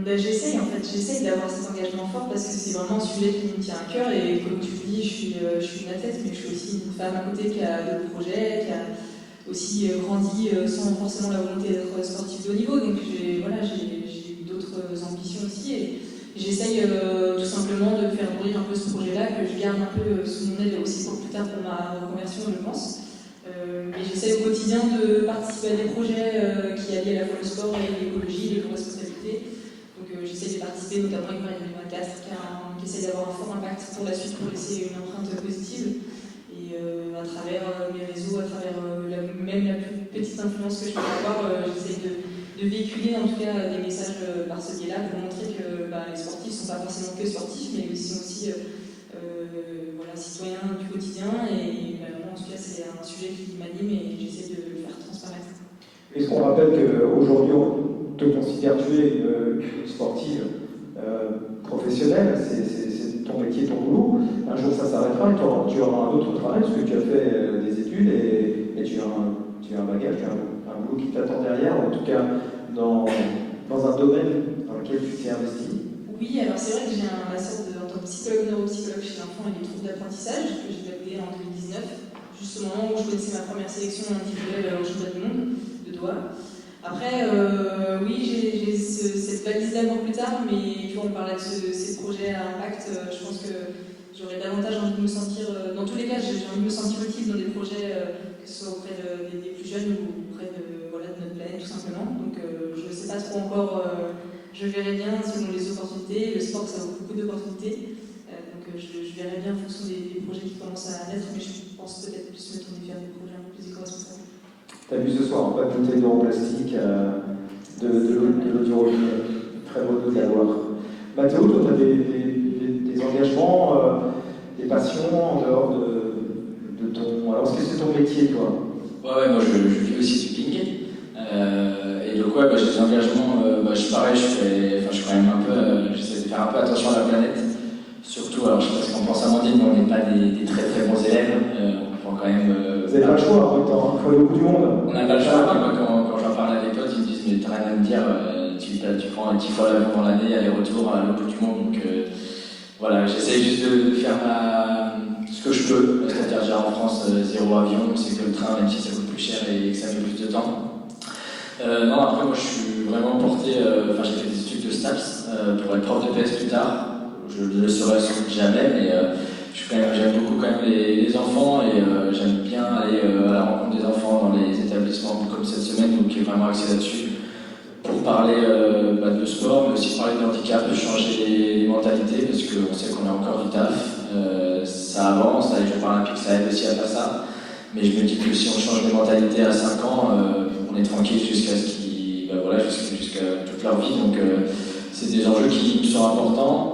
J'essaye d'avoir cet engagement fort parce que c'est vraiment un sujet qui me tient à cœur, et comme tu le dis, je suis une athlète, mais je suis aussi une femme à côté qui a d'autres projets, qui a aussi grandi sans forcément la volonté d'être sportif de haut niveau, donc j'ai d'autres ambitions aussi, et j'essaye tout simplement de faire nourrir un peu ce projet-là, que je garde un peu sous mon aile aussi pour plus tard pour ma reconversion, je pense. Mais j'essaie au quotidien de participer à des projets qui allient à la fois le sport et l'écologie, l'éco-responsabilité. Donc j'essaie de participer notamment avec Marie Macastre, qui essaie d'avoir un fort impact pour la suite, pour laisser une empreinte positive. Et à travers mes réseaux, à travers même la plus petite influence que je peux avoir, j'essaie de véhiculer en tout cas des messages par ce biais-là pour montrer que les sportifs ne sont pas forcément que sportifs, mais ils sont aussi citoyens du quotidien. Et moi, en tout cas, c'est c'est un sujet qui m'anime et j'essaie de le faire transparaître. Est-ce qu'on rappelle qu'aujourd'hui, on te considère tu es une sportive professionnelle, c'est ton métier, ton boulot. Un jour, ça s'arrêtera et tu auras un autre travail, parce que tu as fait des études et tu as un bagage, tu as un boulot qui t'attend derrière, en tout cas dans un domaine dans lequel tu t'es investi. Oui, alors c'est vrai que j'ai un master en tant que psychologue neuropsychologue chez l'enfant et des troubles d'apprentissage que j'ai validé en 2019, juste au moment où je connaissais ma première sélection individuelle au championnat du monde de Doha. Après, oui, j'ai cette valise-là pour plus tard, mais tu vois, on parlait de ces projets à impact. Je pense que j'aurais davantage envie de me sentir, dans tous les cas, j'ai envie de me sentir utile dans des projets, que ce soit auprès des plus jeunes ou auprès de notre planète, tout simplement. Donc, je ne sais pas trop encore. Je verrai bien selon les opportunités. Le sport, ça a beaucoup d'opportunités. Donc je verrai bien en fonction des projets qui commencent à naître, mais je pense peut-être plus me tourner vers des projets un peu plus éco-responsables. Tu as vu ce soir, pas de bouteille d'eau en plastique, de l'eau du robinet. Très beau de l'avoir. Mathéo, toi, tu as des engagements, des passions en dehors de ton. Alors, est-ce que c'est ton métier, toi? Ouais, moi je vis aussi du ping. Et donc, ouais, j'ai des engagements. Je suis quand même un peu. J'essaie de faire un peu attention à la planète. Surtout, alors je sais pas ce qu'on pense à Amandine, mais on n'est pas des très très bons élèves. On prend quand même. Vous n'avez pas le choix, en même temps, il faut aller au bout du monde. On n'a pas le choix. Moi, quand j'en parle à des potes, ils me disent mais t'as rien à me dire, tu prends 10 fois l'avion dans l'année, aller-retour à l'autre bout du monde. Donc voilà, j'essaie juste de faire ce que je peux. C'est-à-dire, déjà en France, 0 avion, c'est que le train, même si ça coûte plus cher et que ça met plus de temps. Non, après, moi je suis vraiment porté. J'ai fait des études de STAPS pour être prof de PS plus tard. Je ne le serai jamais, mais j'aime beaucoup quand même les enfants et j'aime bien aller à la rencontre des enfants dans les établissements comme cette semaine, donc qui est vraiment axé là-dessus, pour parler de sport, mais aussi parler de handicap, de changer les mentalités, parce qu'on sait qu'on a encore du taf. Ça avance, les Jeux paralympiques, ça aide aussi à faire ça. Mais je me dis que si on change les mentalités à 5 ans, on est tranquille jusqu'à jusqu'à toute leur vie. Donc c'est des enjeux qui me sont importants.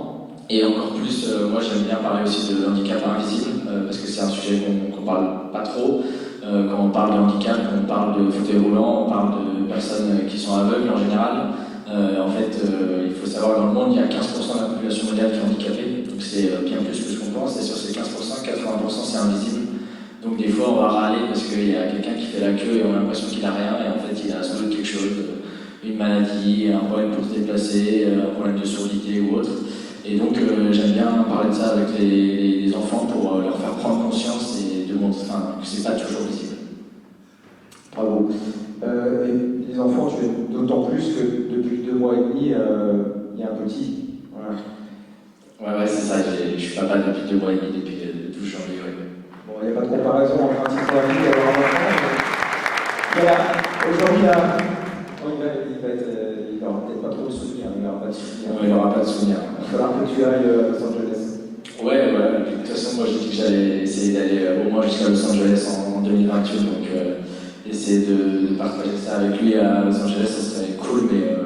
Et encore plus, moi j'aime bien parler aussi de handicap invisible, parce que c'est un sujet qu'on parle pas trop. Quand on parle de handicap, on parle de fauteuil roulant, on parle de personnes qui sont aveugles en général. Il faut savoir que dans le monde, il y a 15% de la population mondiale qui est handicapée, donc c'est bien plus que ce qu'on pense. Et sur ces 15%, 80% c'est invisible. Donc des fois on va râler parce qu'il y a quelqu'un qui fait la queue et on a l'impression qu'il n'a rien, et en fait il a sans doute quelque chose, une maladie, un problème pour se déplacer, un problème de surdité ou autre. Et donc j'aime bien parler de ça avec les enfants pour leur faire prendre conscience et de montrer que c'est pas toujours visible. Bravo. Et les enfants, tu es d'autant plus que depuis 2 mois et demi, il y a un petit. Voilà. Ouais, c'est ça, je suis papa depuis 2 mois et demi, depuis le 12 janvier. Ouais. Bon, il n'y a pas de comparaison entre un petit frère et avoir un enfant. Aujourd'hui, il n'aura peut-être pas trop de souvenirs. Il n'aura pas de souvenirs. Non, il n'aura pas de souvenirs. Il va falloir que tu ailles à Los Angeles. Ouais. De toute façon, moi, j'ai dit que j'allais essayer d'aller au moins jusqu'à Los Angeles en 2028. Donc, essayer de partager ça avec lui à Los Angeles, ça serait cool. Mais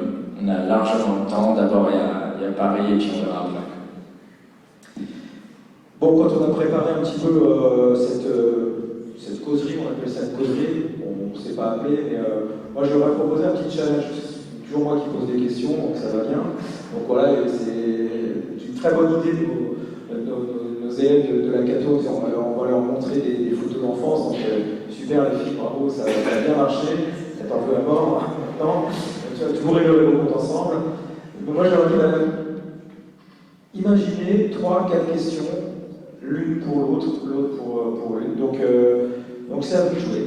on a largement le temps. D'abord, il y a Paris et puis on verra après. Bon, quand on a préparé un petit peu cette causerie, on appelle ça une causerie, on ne s'est pas appelé, mais moi je leur ai proposé un petit challenge. C'est toujours moi qui pose des questions, donc ça va bien. Donc voilà, c'est une très bonne idée de nos élèves de la Cato. On va leur montrer des photos d'enfance. Donc super les filles, bravo, ça a bien marché. C'est un peu à mort maintenant. Tout rigoler au monde ensemble. Donc moi j'aurais dit, imaginez 3-4 questions. L'une pour l'autre pour l'une. Donc c'est à vous de jouer.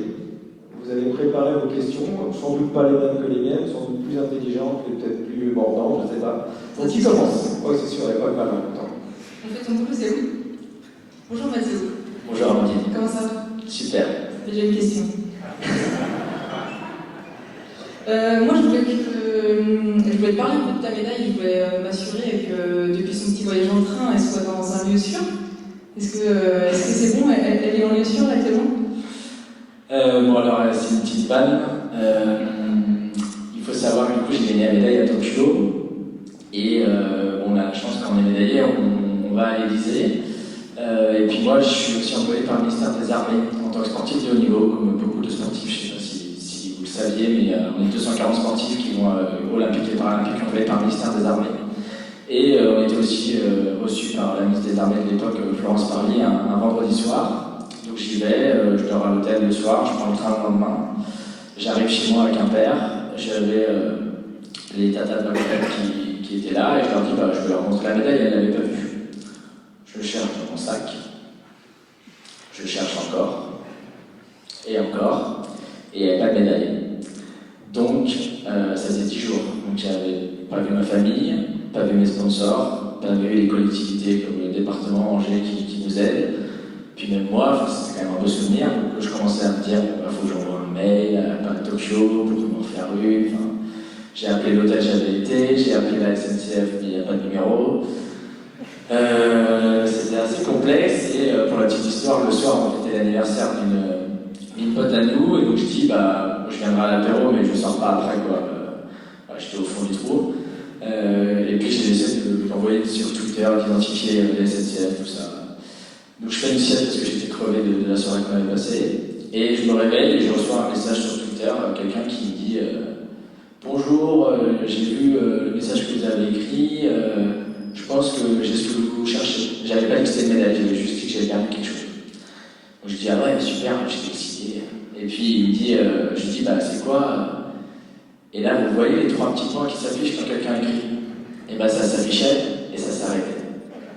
Vous allez préparer vos questions, sans doute pas les mêmes que les miennes, sans doute plus intelligentes, peut-être plus bordantes, je ne sais pas. Donc qui commence? Oh, c'est sûr, il n'y a pas de mal en même temps. On fait ton boulot, c'est où? Bonjour Mathéo. Bonjour Amandine. Comment ça va? Super. J'ai une question. Moi, je voulais te parler un peu de ta médaille. Je voulais m'assurer que depuis son petit voyage en train, elle soit dans un lieu sûr. Est-ce que c'est bon? Elle est en lieu sûr actuellement? Alors, c'est une petite panne. Il faut savoir que du coup, j'ai gagné la médaille à Tokyo. Et on a la chance, quand on est médaillé, on va à l'Élysée. Et puis moi, je suis aussi employé par le ministère des Armées en tant tant que sportif de haut niveau, comme beaucoup de sportifs, je ne sais pas si vous le saviez, mais on est 240 sportifs qui vont olympiques et paralympiques envoyés par le ministère des Armées. Et on était aussi reçus par la ministre des Armées de l'époque, Florence Parly, un vendredi soir. Donc j'y vais, je dors à l'hôtel le soir, je prends le train le lendemain. J'arrive chez moi à Quimper, j'avais les tatas de ma collègue qui étaient là, et je leur dis je vais leur montrer la médaille, elle ne l'avait pas vue. Je cherche dans mon sac, je cherche encore, et il n'y avait pas de médaille. Donc ça faisait 10 jours, donc j'avais pas vu ma famille, pas vu mes sponsors, pas vu les collectivités comme le département Angers qui nous aident. Puis même moi, c'était quand même un beau souvenir, donc je commençais à me dire, il faut que j'envoie un mail à Tokyo pour m'en faire une. J'ai appelé l'hôtel où j'avais été, j'ai appelé la SNCF, mais il n'y a pas de numéro. C'était assez complexe, et pour la petite histoire, le soir, on fêtait l'anniversaire d'une pote à nous, et donc je dis, je viendrai à l'apéro, mais je ne sors pas après, quoi. J'étais au fond du trou. Et puis j'ai essayé de l'envoyer sur Twitter, d'identifier les SNCF, tout ça. Donc je fais une sieste parce que j'étais crevé de la soirée qu'on avait passée. Et je me réveille et je reçois un message sur Twitter, quelqu'un qui me dit bonjour, j'ai vu le message que vous avez écrit, je pense que j'ai ce que vous cherchez. J'avais pas dit que c'était une médaille, j'avais juste dit que j'avais perdu quelque chose. Donc je dis ah ouais, super, j'étais excité. Et puis il me dit, je lui dis c'est quoi? Et là vous voyez les 3 petits points qui s'affichent quand quelqu'un écrit. Et ça s'affichait et ça s'arrêtait.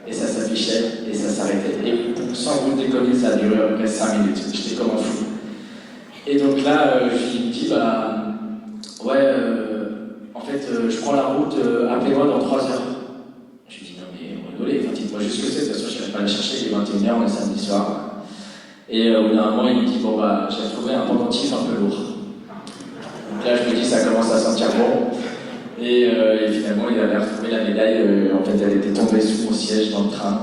Et ça s'affichait et ça s'arrêtait. Et sans vous déconner, ça a duré à peu près 5 minutes. J'étais comme un fou. Et donc là, je lui dis en fait, je prends la route, appelez-moi dans 3 heures. Je lui dis non mais rigolez, dites-moi juste ce que c'est, de toute façon je ne vais pas aller chercher, il est 21h, on est samedi soir. Et au bout d'un moment, il me dit j'ai trouvé un pendentif un peu lourd. Donc là, je me dis ça commence à sentir bon. Et finalement, il avait retrouvé la médaille. En fait, elle était tombée sous mon siège dans le train.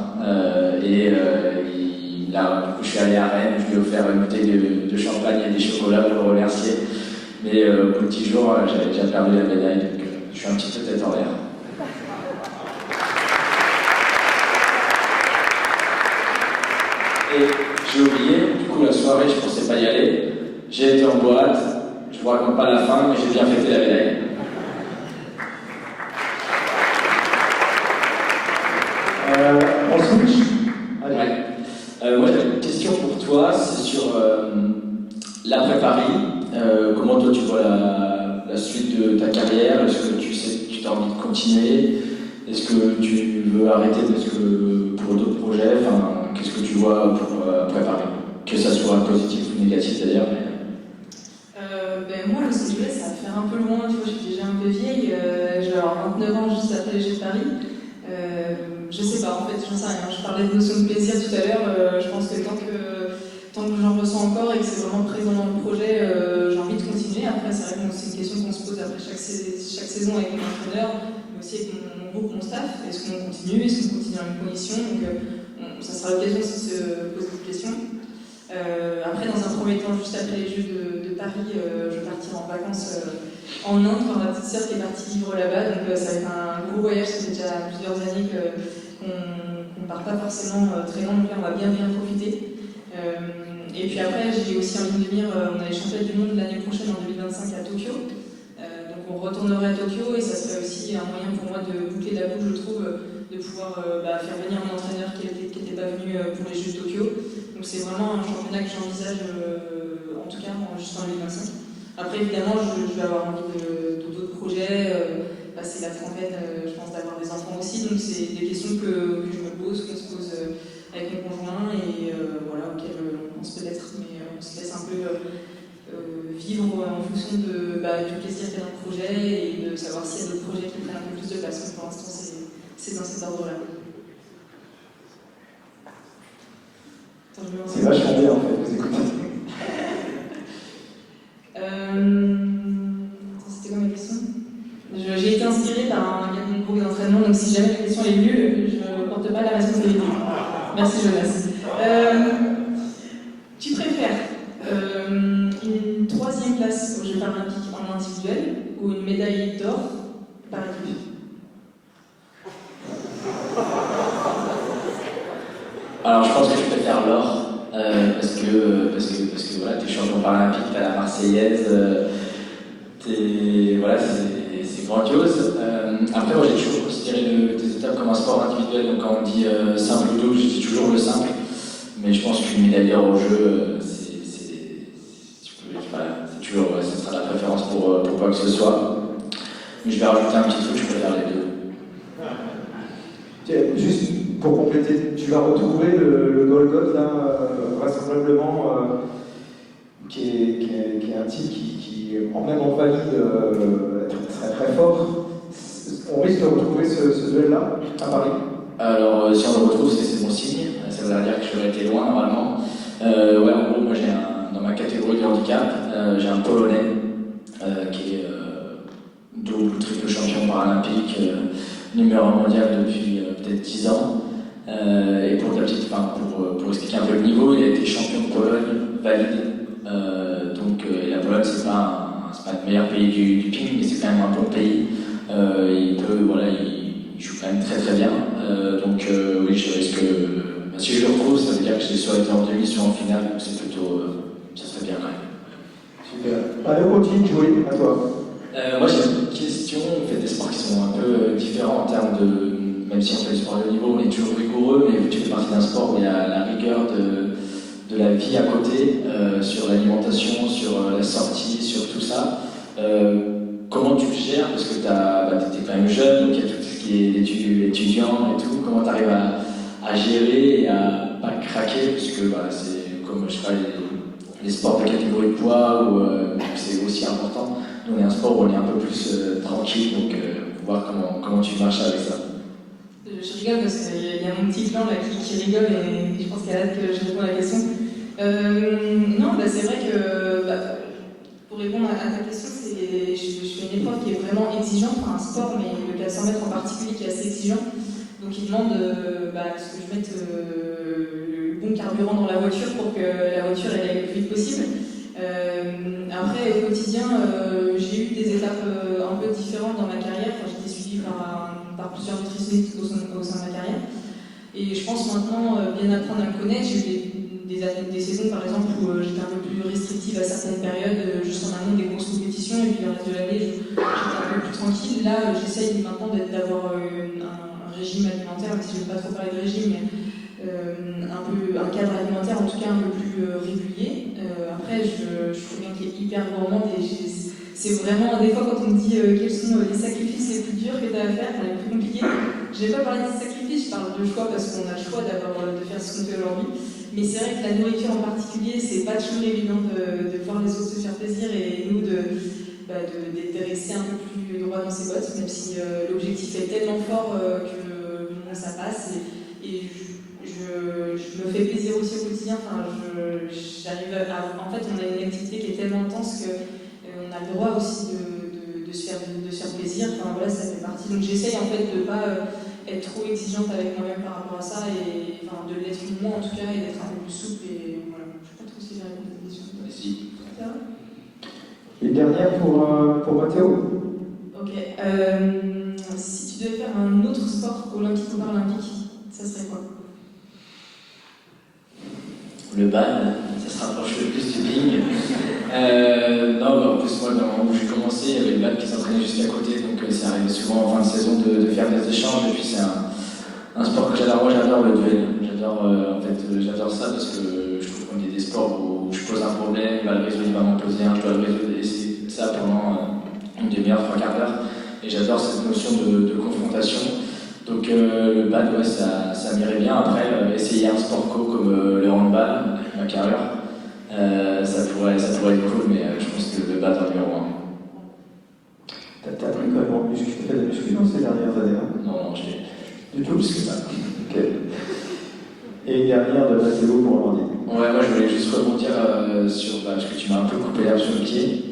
Du coup, je suis allé à Rennes, je lui ai offert une bouteille de champagne et des chocolats pour le remercier. Mais au bout de 10 jours, j'avais déjà perdu la médaille, donc je suis un petit peu tête en l'air. Et j'ai oublié, du coup, la soirée, je pensais pas y aller. J'ai été en boîte, je vous raconte pas la fin, mais j'ai bien fêté la médaille. On switch. Moi j'avais une question pour toi, c'est sur l'après-Paris. Comment toi tu vois la suite de ta carrière? Est-ce que tu sais que tu as envie de continuer? Est-ce que tu veux arrêter pour d'autres projets? Qu'est-ce que tu vois pour après-Paris? Que ça soit positif ou négatif d'ailleurs. Moi, Los Angeles, ça va faire un peu loin, tu vois, je suis déjà un peu vieille, je vais avoir 29 ans juste après les Jeux de Paris. Je sais pas, en fait, j'en sais rien. Je parlais de notion de plaisir tout à l'heure. Je pense que tant que j'en ressens encore et que c'est vraiment présent dans le projet, j'ai envie de continuer. Après, c'est vrai que c'est une question qu'on se pose après chaque saison avec mon entraîneur, mais aussi avec mon groupe, mon staff. Est-ce qu'on continue? Est-ce qu'on continue dans les conditions? Donc, ça sera l'occasion de se poser des questions. Après, dans un premier temps, juste après les Jeux de Paris, je vais partir en vacances en Inde, voir ma petite sœur qui est partie vivre là-bas. Donc, ça va être un gros voyage. Ça fait déjà plusieurs années qu'on ne part pas forcément très loin, donc là, on va bien profiter. Et puis après, j'ai aussi en ligne de mire, on a les championnats du monde l'année prochaine en 2025 à Tokyo. Donc, on retournerait à Tokyo et ça serait aussi un moyen pour moi de boucler la boucle, je trouve, de pouvoir faire venir un entraîneur qui n'était pas venu pour les Jeux de Tokyo. Donc c'est vraiment un championnat que j'envisage, en tout cas juste en 2025. Après évidemment je vais avoir envie d'autres projets, passer la trentaine, je pense d'avoir des enfants aussi, donc c'est des questions que je me pose, qu'on se pose avec mon conjoint et auxquelles on pense peut-être, mais on se laisse un peu vivre en fonction du plaisir qu'il y a dans le projet et de savoir s'il y a d'autres projets qui prennent un peu plus de place. Donc pour l'instant c'est dans cet ordre-là. C'est vachement bien en fait, vous écoutez. C'était quoi ma question? J'ai été inspirée par un cabinet de groupe d'entraînement, donc si jamais la question est nulle, je ne porte pas la responsabilité. Merci Jonas. Tu préfères une 3e place aux Jeux paralympiques en individuel ou une médaille d'or par équipe? Alors je pense que je préfère l'or parce que paralympiques, tu as la Marseillaise, voilà, c'est grandiose. Après, moi j'ai toujours considéré tes étapes comme un sport individuel, donc quand on dit simple ou double, je dis toujours le simple, mais je pense qu'une médaille d'or au jeu, c'est toujours, ce sera la préférence pour quoi que ce soit. Mais je vais rajouter un petit truc, je préfère les deux. Juste pour compléter, tu vas retrouver le Golgoth là, vraisemblablement, qui est un type qui même en valide, très très fort. On risque de retrouver ce duel-là à Paris. Alors, si on le retrouve, c'est bon signe. Ça veut dire que j'aurais été loin normalement. Ouais, en gros, moi dans ma catégorie de handicap, j'ai un Polonais qui est double ou triple champion paralympique, numéro 1 mondial depuis peut-être 10 ans. Et pour pour expliquer un peu le niveau, il a été champion de Pologne valide. Et la Pologne, c'est pas le meilleur pays du ping, mais c'est quand même un bon pays. Il joue quand même très très bien. Oui, je risque. Si je le retrouve, ça veut dire que j'ai soit été en demi, soit en finale, donc c'est plutôt. Ça serait bien quand même. Super. Allez, on continue, Joël, à toi. Moi j'ai une question, on fait des sports qui sont un peu différents en termes de. Même si on fait du sport de haut niveau, on est toujours rigoureux, mais tu fais partie d'un sport où il y a la rigueur de la vie à côté, sur l'alimentation, sur la sortie, sur tout ça. Comment tu le gères? Parce que tu étais quand même jeune, donc il y a tout ce qui est étudiant et tout. Comment tu arrives à gérer et à pas craquer? Parce que c'est comme je sais pas, les sports de catégorie de poids, où c'est aussi important. Nous, on est un sport où on est un peu plus tranquille, donc voir comment tu marches avec ça. Je rigole parce qu'il y a mon petit clan là qui rigole et je pense qu'elle a hâte que je réponde à la question. Non, c'est vrai que pour répondre à ta question, je fais une épreuve qui est vraiment exigeante, un sport, mais le 400 mètres en particulier qui est assez exigeant. Donc il demande que je mette le bon carburant dans la voiture pour que la voiture aille le plus vite possible. Après, au quotidien, j'ai eu des étapes un peu différentes dans ma carrière. J'étais suivie par plusieurs nutritionnistes au sein de ma carrière. Et je pense maintenant bien apprendre à me connaître. J'ai eu des saisons, par exemple, où j'étais un peu plus restrictive à certaines périodes, juste en amont des grosses compétitions, et puis le reste de l'année, j'étais un peu plus tranquille. Là, j'essaye maintenant d'avoir un régime alimentaire, même si je ne vais pas trop parler de régime, mais un cadre alimentaire en tout cas un peu plus régulier. Après, je suis quelqu'un qui est hyper gourmande et c'est vraiment, des fois quand on me dit quels sont les sacrifices les plus durs que tu as à faire, les plus compliqués, je ne vais pas parler de sacrifices, je parle de choix parce qu'on a le choix de faire ce qu'on fait aujourd'hui. Mais c'est vrai que la nourriture en particulier, c'est pas toujours évident de voir les autres se faire plaisir et nous de rester un peu plus droit dans ses bottes, même si l'objectif est tellement fort que ça passe. Et je me fais plaisir aussi au quotidien. J'arrive en fait, on a une activité qui est tellement intense qu'on a le droit aussi de se faire plaisir. Ça fait partie. Donc j'essaye en fait de ne pas être trop exigeante avec moi-même par rapport à ça et de l'être moins en tout cas et d'être un peu plus souple. Et voilà. Je ne sais pas trop si j'ai répondu à ta question. Merci. Une dernière pour Mathéo. Ok. Si tu devais faire un autre sport olympique ou paralympique, ça serait quoi? Le bal, ça se rapproche le plus du ping. En plus, moi, dans le moment où j'ai commencé, il y avait le bal qui s'entraînait juste à côté, donc ça arrivait souvent en fin de saison de faire des échanges, et puis c'est un sport que j'adore. Moi, j'adore le duel. J'adore ça parce que je trouve qu'on est des sports où je pose un problème, il va le résoudre, il va m'en poser un, je dois le résoudre, et c'est ça pendant une demi-heure, 3 quarts d'heure. Et j'adore cette notion de confrontation. Donc le bad, ça m'irait bien. Après, essayer un sport co comme le handball, ma carrière, ça pourrait être cool, mais je pense que le bad en numéro 1. T'as appris quand même en muscu, tu fais de la muscu dans ces dernières années, hein? Non, j'ai du tout plus que ça. Ok. Et une dernière de Mathéo pour Orly. Ouais, moi je voulais juste rebondir sur parce que tu m'as un peu coupé l'herbe sur le pied.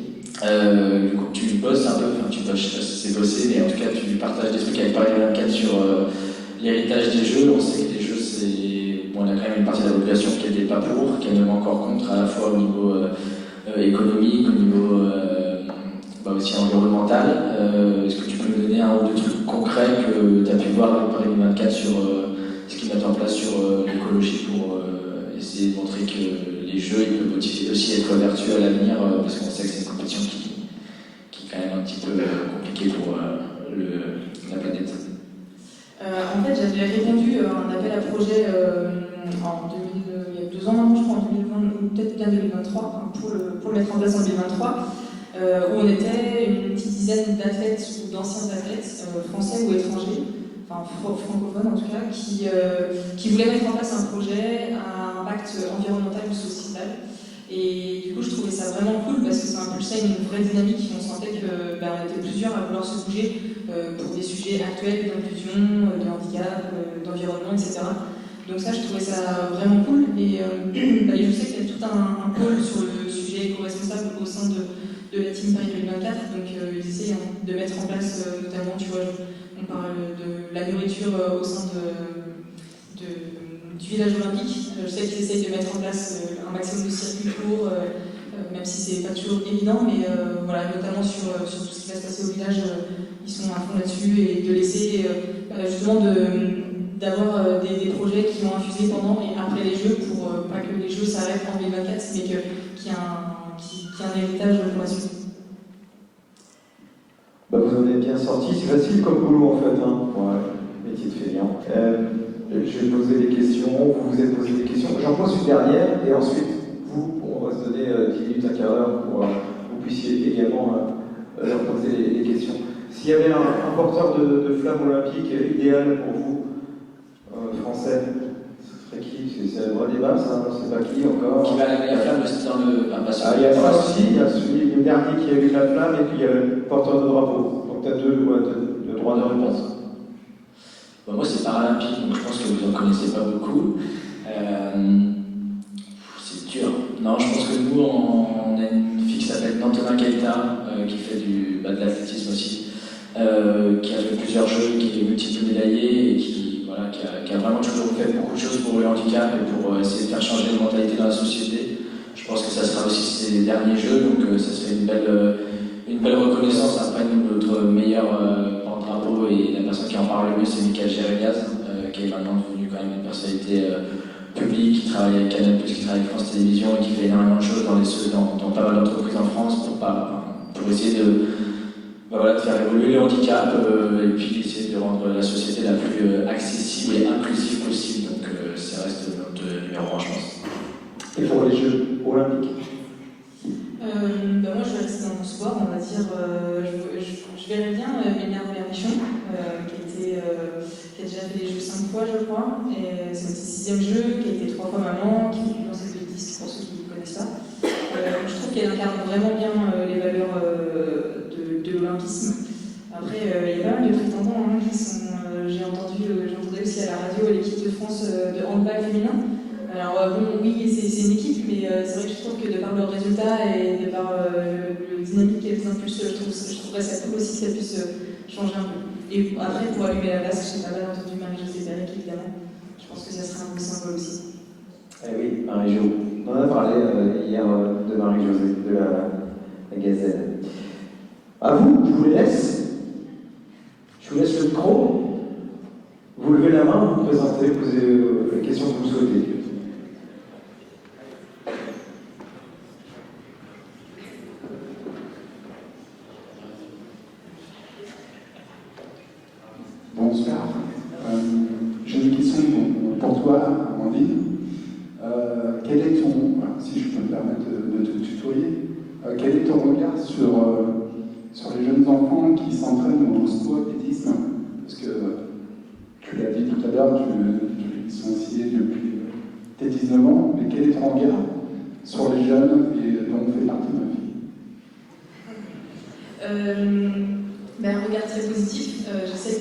Du coup, tu bosses un peu, je sais pas si c'est bossé, mais en tout cas, tu partages des trucs avec Paris 24 sur l'héritage des jeux. On sait que les jeux, on a quand même une partie de la population qui n'est pas pour, qui est même encore contre, à la fois au niveau économique, au niveau aussi environnemental. Est-ce que tu peux me donner un ou deux trucs concrets que tu as pu voir avec Paris 24 sur ce qu'ils mettent en place sur l'écologie pour essayer de montrer que les les jeux ils peuvent aussi être vertueux à l'avenir parce qu'on sait que c'est une compétition qui est quand même un petit peu compliquée pour la planète. En fait, j'avais répondu à un appel à projet il y a 2 ans maintenant, je crois, en 2020, ou peut-être bien 2023, pour le mettre en place en 2023, où on était une petite dizaine d'athlètes ou d'anciens athlètes, français ou étrangers, enfin francophones en tout cas, qui voulaient mettre en place un projet à impact environnemental ou sociétal. Et du coup, je trouvais ça vraiment cool parce que ça impulsait une vraie dynamique. On sentait qu'on était plusieurs à vouloir se bouger pour des sujets actuels d'inclusion, de handicap, d'environnement, etc. Donc ça, je trouvais ça vraiment cool. Et je sais qu'il y a tout un pôle sur le sujet éco-responsable au sein de la Team Paris 2024. Donc ils essayent de mettre en place, notamment, tu vois, on parle de la nourriture au sein du village olympique. Je sais qu'ils essayent de mettre en place un maximum de circuits courts, même si c'est pas toujours évident, mais voilà, notamment sur tout ce qui va se passer au village, ils sont à fond là-dessus, et de laisser justement d'avoir des projets qui vont infuser pendant et après les Jeux, pour pas que les Jeux s'arrêtent en 2024, mais qu'il y ait un héritage pour la suite. Bah, vous en êtes bien sorti, c'est facile comme boulot en fait, hein, pour un métier de fainéant. Je vais poser des questions, vous vous êtes posé des questions. J'en pose une dernière et ensuite, on va se donner 10 minutes, un quart d'heure pour que vous puissiez également leur poser les questions. S'il y avait un porteur de flamme olympique idéal pour vous, français, ce serait qui? C'est un vrai débat, ça, on ne sait pas qui encore. Qui va aller la flamme dans le. Il y a ça aussi, il y a le dernier qui a eu la flamme et puis il y a le porteur de drapeau. Donc tu as deux droits de réponse. Bon, moi c'est paralympique, donc je pense que vous n'en connaissez pas beaucoup. C'est dur. Non, je pense que nous, on a une fille qui s'appelle Antonin Keita, qui fait de l'athlétisme aussi, qui a fait plusieurs jeux, qui est multiple médaillé et qui a vraiment toujours fait beaucoup de choses pour le handicap et pour essayer de faire changer les mentalités dans la société. Je pense que ça sera aussi ses derniers jeux, donc ça serait une belle reconnaissance. Après, nous, notre meilleur porte-drapeau et la personne qui en parle le mieux, c'est Michael Jérémiaz, qui est maintenant devenu quand même une personnalité publique, qui travaille avec Canal+, qui travaille avec France Télévisions et qui fait énormément de choses dans pas mal d'entreprises en France pour essayer de faire évoluer le handicap et puis essayer de rendre la société la plus accessible et inclusive possible. Donc ça reste notre numéro 1, je pense. Et pour les Jeux olympiques? Moi, je vais rester dans mon sport, on va dire. Je verrais bien Mélina Roller-Michon, qui a déjà fait les Jeux 5 fois, je crois. Et c'est son 6e jeu, qui a été 3 fois maman, qui est dans cette disque pour ceux qui ne connaissent pas. Je trouve qu'elle incarne vraiment bien les valeurs de l'olympisme. Après, il y a pas mal de prétendants qui sont. J'entendais aussi à la radio l'équipe de France de handball féminin. Alors oui, c'est une équipe, mais c'est vrai que je trouve que de par leurs résultats et de par le dynamique qu'elles impulsent, je trouverais ça cool aussi qu'elles puissent changer un peu. Et après, pour allumer la place, j'ai pas mal entendu Marie-Josée Pérec, évidemment. Je pense que ça serait un beau symbole aussi. Eh oui, Marie-Jo. On en a parlé hier de Marie-Josée, de la Gazelle. À vous, je vous laisse. Je vous laisse le micro. Vous levez la main, vous présentez, posez les questions que vous souhaitez. Bonsoir. J'ai une question pour toi, Amandine. Quel est ton, si je peux me permettre de te tutoyer, quel est ton regard sur les jeunes enfants qui s'entraînent au squat-athlétisme? Parce que tu l'as dit tout à l'heure, tu es licencié depuis tes 19 ans, mais quel est ton regard sur les jeunes et dont fait partie ma fille? Un regard très positif. J'essaie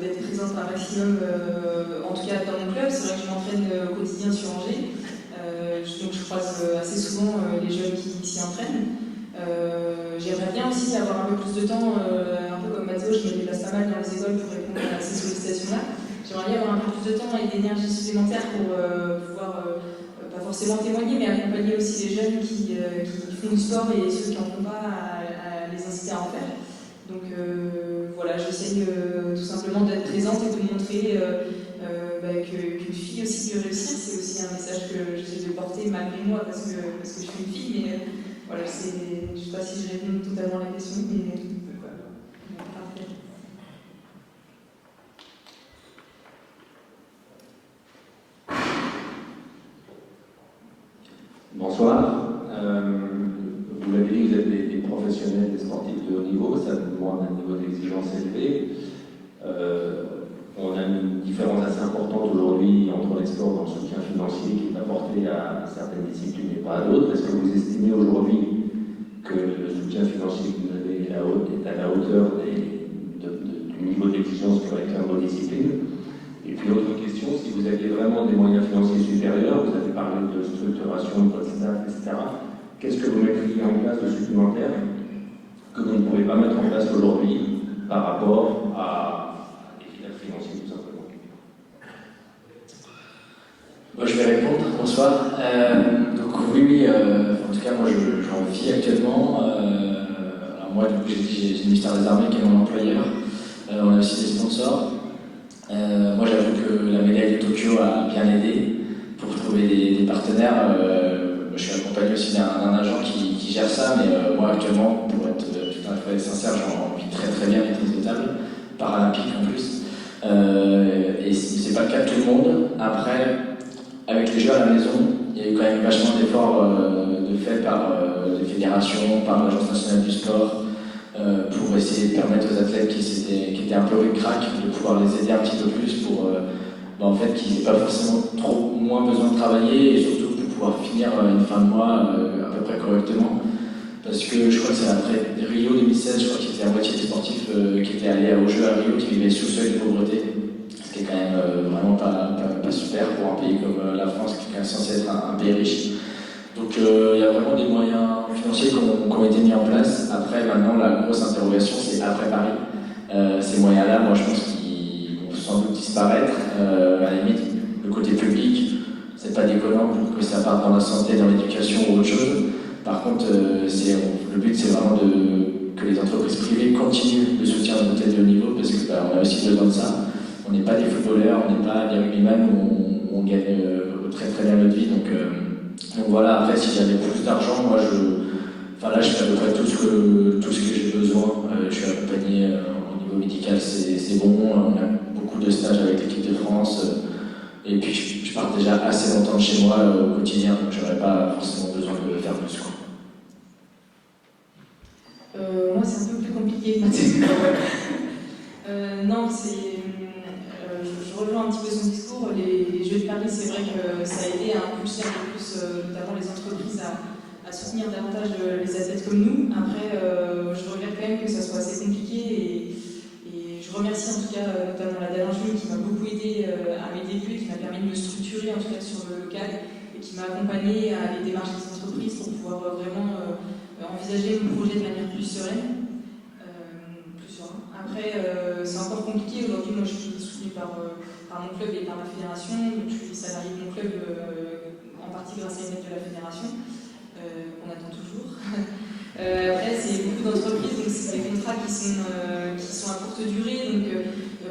d'être présente un maximum, en tout cas dans mon club. C'est vrai que je m'entraîne au quotidien sur Angers. Donc je croise assez souvent les jeunes qui s'y entraînent. J'aimerais bien aussi avoir un peu plus de temps, un peu comme Mathéo, je me déplace pas mal dans les écoles pour répondre à ces sollicitations-là. J'aimerais bien avoir un peu plus de temps et d'énergie supplémentaire pour pouvoir, pas forcément témoigner, mais accompagner aussi les jeunes qui font du sport et ceux qui n'en font pas, à les inciter à en faire. Donc voilà, j'essaye tout simplement d'être présente et de montrer qu'une fille aussi peut réussir. C'est aussi un message que j'essaie de porter malgré moi parce que je suis une fille, mais voilà, je ne sais pas si je réponds totalement à la question, mais voilà. Parfait. Bonsoir. Vous l'avez dit, vous êtes des professionnels, des sportifs de haut niveau, ça demande un niveau d'exigence élevé. On a une différence assez importante aujourd'hui entre les sports dans le soutien financier qui est apporté à certaines disciplines et pas à d'autres. Est-ce que vous estimez aujourd'hui que le soutien financier que vous avez est à la hauteur du niveau d'exigence que réclament vos disciplines? Et puis l'autre question, si vous aviez vraiment des moyens financiers supérieurs, vous avez parlé de structuration de votre staff, etc., qu'est-ce que vous mettriez en place de supplémentaire que vous ne pouvez pas mettre en place aujourd'hui par rapport à des filiales financiers, tout simplement? Moi, je vais répondre. Bonsoir. Donc oui, en tout cas, moi, j'en vis actuellement. Alors moi, du coup, j'ai le ministère des Armées qui est mon employeur. On a aussi des sponsors. Moi, j'avoue que la médaille de Tokyo a bien aidé pour trouver des partenaires. Je suis accompagné aussi d'un agent qui gère ça, mais moi, actuellement, pour être tout à fait sincère, j'en vis très très bien, maîtrise de table, paralympique en plus. Et c'est pas le cas de tout le monde. Après, avec les jeux à la maison, il y a eu quand même vachement d'efforts de fait par les fédérations, par l'Agence nationale du sport, pour essayer de permettre aux athlètes qui étaient un peu ric-rac de pouvoir les aider un petit peu plus pour en fait, qu'ils n'aient pas forcément moins besoin de travailler et surtout pour pouvoir finir une fin de mois à peu près correctement. Parce que je crois que c'est après Rio 2016, je crois qu'il y était la moitié des sportifs qui étaient allés aux Jeux à Rio qui vivaient sous le seuil de pauvreté. Ce qui est quand même vraiment pas super pour un pays comme la France qui est quand même censé être un pays riche. Donc il y a vraiment des moyens financiers qui ont été mis en place. Après, maintenant, la grosse interrogation, c'est après Paris. Ces moyens-là, moi, je pense qu'ils vont sans doute disparaître. À la limite, le côté public, c'est pas déconnant pour que ça parte dans la santé, dans l'éducation ou autre chose. Par contre, le but, c'est vraiment que les entreprises privées continuent le soutien de athlètes de haut niveau parce qu'on a aussi besoin de ça. On n'est pas des footballeurs, on n'est pas des rugbyman où on gagne très très bien notre vie. Donc voilà, après, si j'avais plus d'argent, moi, là, je fais à peu près tout ce que j'ai besoin. Je suis accompagné au niveau médical, c'est bon. On a beaucoup de stages avec l'équipe de France. Et puis, je pars déjà assez longtemps de chez moi au quotidien, donc je n'aurais pas forcément besoin de faire plus. Moi, c'est un peu plus compliqué. Non, je rejoins un petit peu son discours. Les Jeux de Paris, c'est vrai que ça a aidé à impulser un peu plus, notamment les entreprises, à soutenir davantage les athlètes comme nous. Après, je regrette quand même que ça soit assez compliqué et je remercie en tout cas notamment la Dalinjou qui m'a beaucoup aidé à mes débuts, qui m'a permis de me structurer en tout cas sur le local et qui m'a accompagné à les démarches des entreprises pour pouvoir vraiment envisager mon projet de manière plus sereine. Après, c'est encore compliqué. Aujourd'hui, moi, je suis soutenue par mon club et par ma fédération. Donc, je suis salariée de mon club en partie grâce à une aide de la fédération. On attend toujours. Après, c'est beaucoup d'entreprises, donc c'est des contrats qui sont à courte durée. Donc,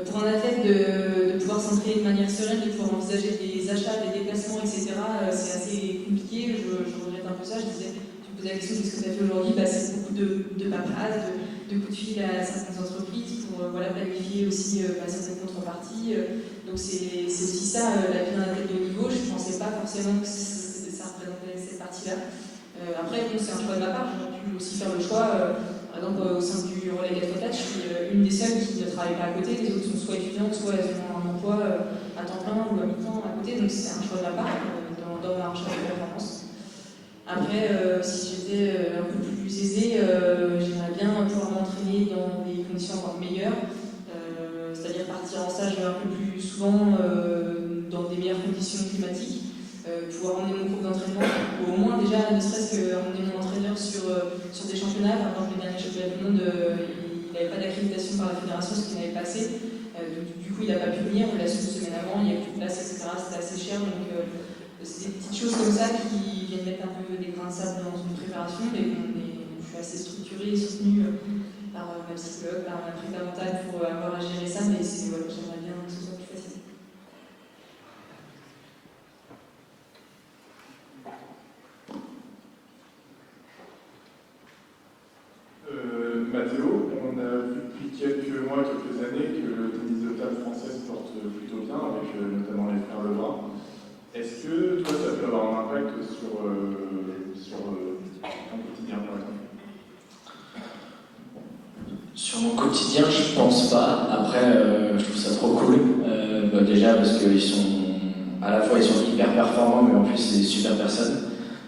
pour un athlète de pouvoir s'entraîner de manière sereine, de pouvoir envisager des achats, des déplacements, etc., c'est assez compliqué. Je regrette un peu ça. Je disais, tu me posais la question, qu'est-ce que tu as fait aujourd'hui? C'est beaucoup de paperasse, de coups de fil à certaines entreprises pour planifier aussi certaines contreparties. Donc c'est aussi ça la vie d'un athlète de haut niveau. Je ne pensais pas forcément que ça représentait cette partie-là. Après, bon, c'est un choix de ma part. J'aurais pu aussi faire le choix. Par exemple, au sein du relais 4x4, je suis une des seules qui ne travaille pas à côté. Les autres sont soit étudiantes, soit elles ont un emploi à temps plein ou à mi-temps à côté. Donc c'est un choix de ma part dans ma recherche de performance. Après, si j'étais un peu plus aisée, j'aimerais bien pouvoir m'entraîner dans des conditions encore meilleures, c'est-à-dire partir en stage un peu plus souvent dans des meilleures conditions climatiques, pouvoir emmener mon groupe d'entraînement, ou au moins déjà ne serait-ce qu'emmener mon entraîneur sur des championnats. Par exemple, les derniers championnats du monde, il n'avait pas d'accréditation par la fédération, ce qu'il n'avait pas assez. Donc, du coup, il n'a pas pu venir, on l'a su une semaine avant, il n'y avait plus de place, etc. C'était assez cher. Donc, c'est des petites choses comme ça qui viennent mettre un peu des grains de sable dans une préparation, mais je suis assez structurée et soutenue par ma psychologue, par ma prépa mentale pour avoir à gérer ça, mais j'aimerais bien que ce soit plus facile. Matteo, on a vu depuis quelques mois, quelques années que le tennis de table français se porte plutôt bien, avec notamment les frères Lebrun. Est-ce que toi, ça peut avoir un impact sur ton quotidien, par exemple? Sur mon quotidien, je pense pas. Après, je trouve ça trop cool. Déjà parce qu'ils sont, à la fois ils sont hyper performants, mais en plus c'est des super personnes.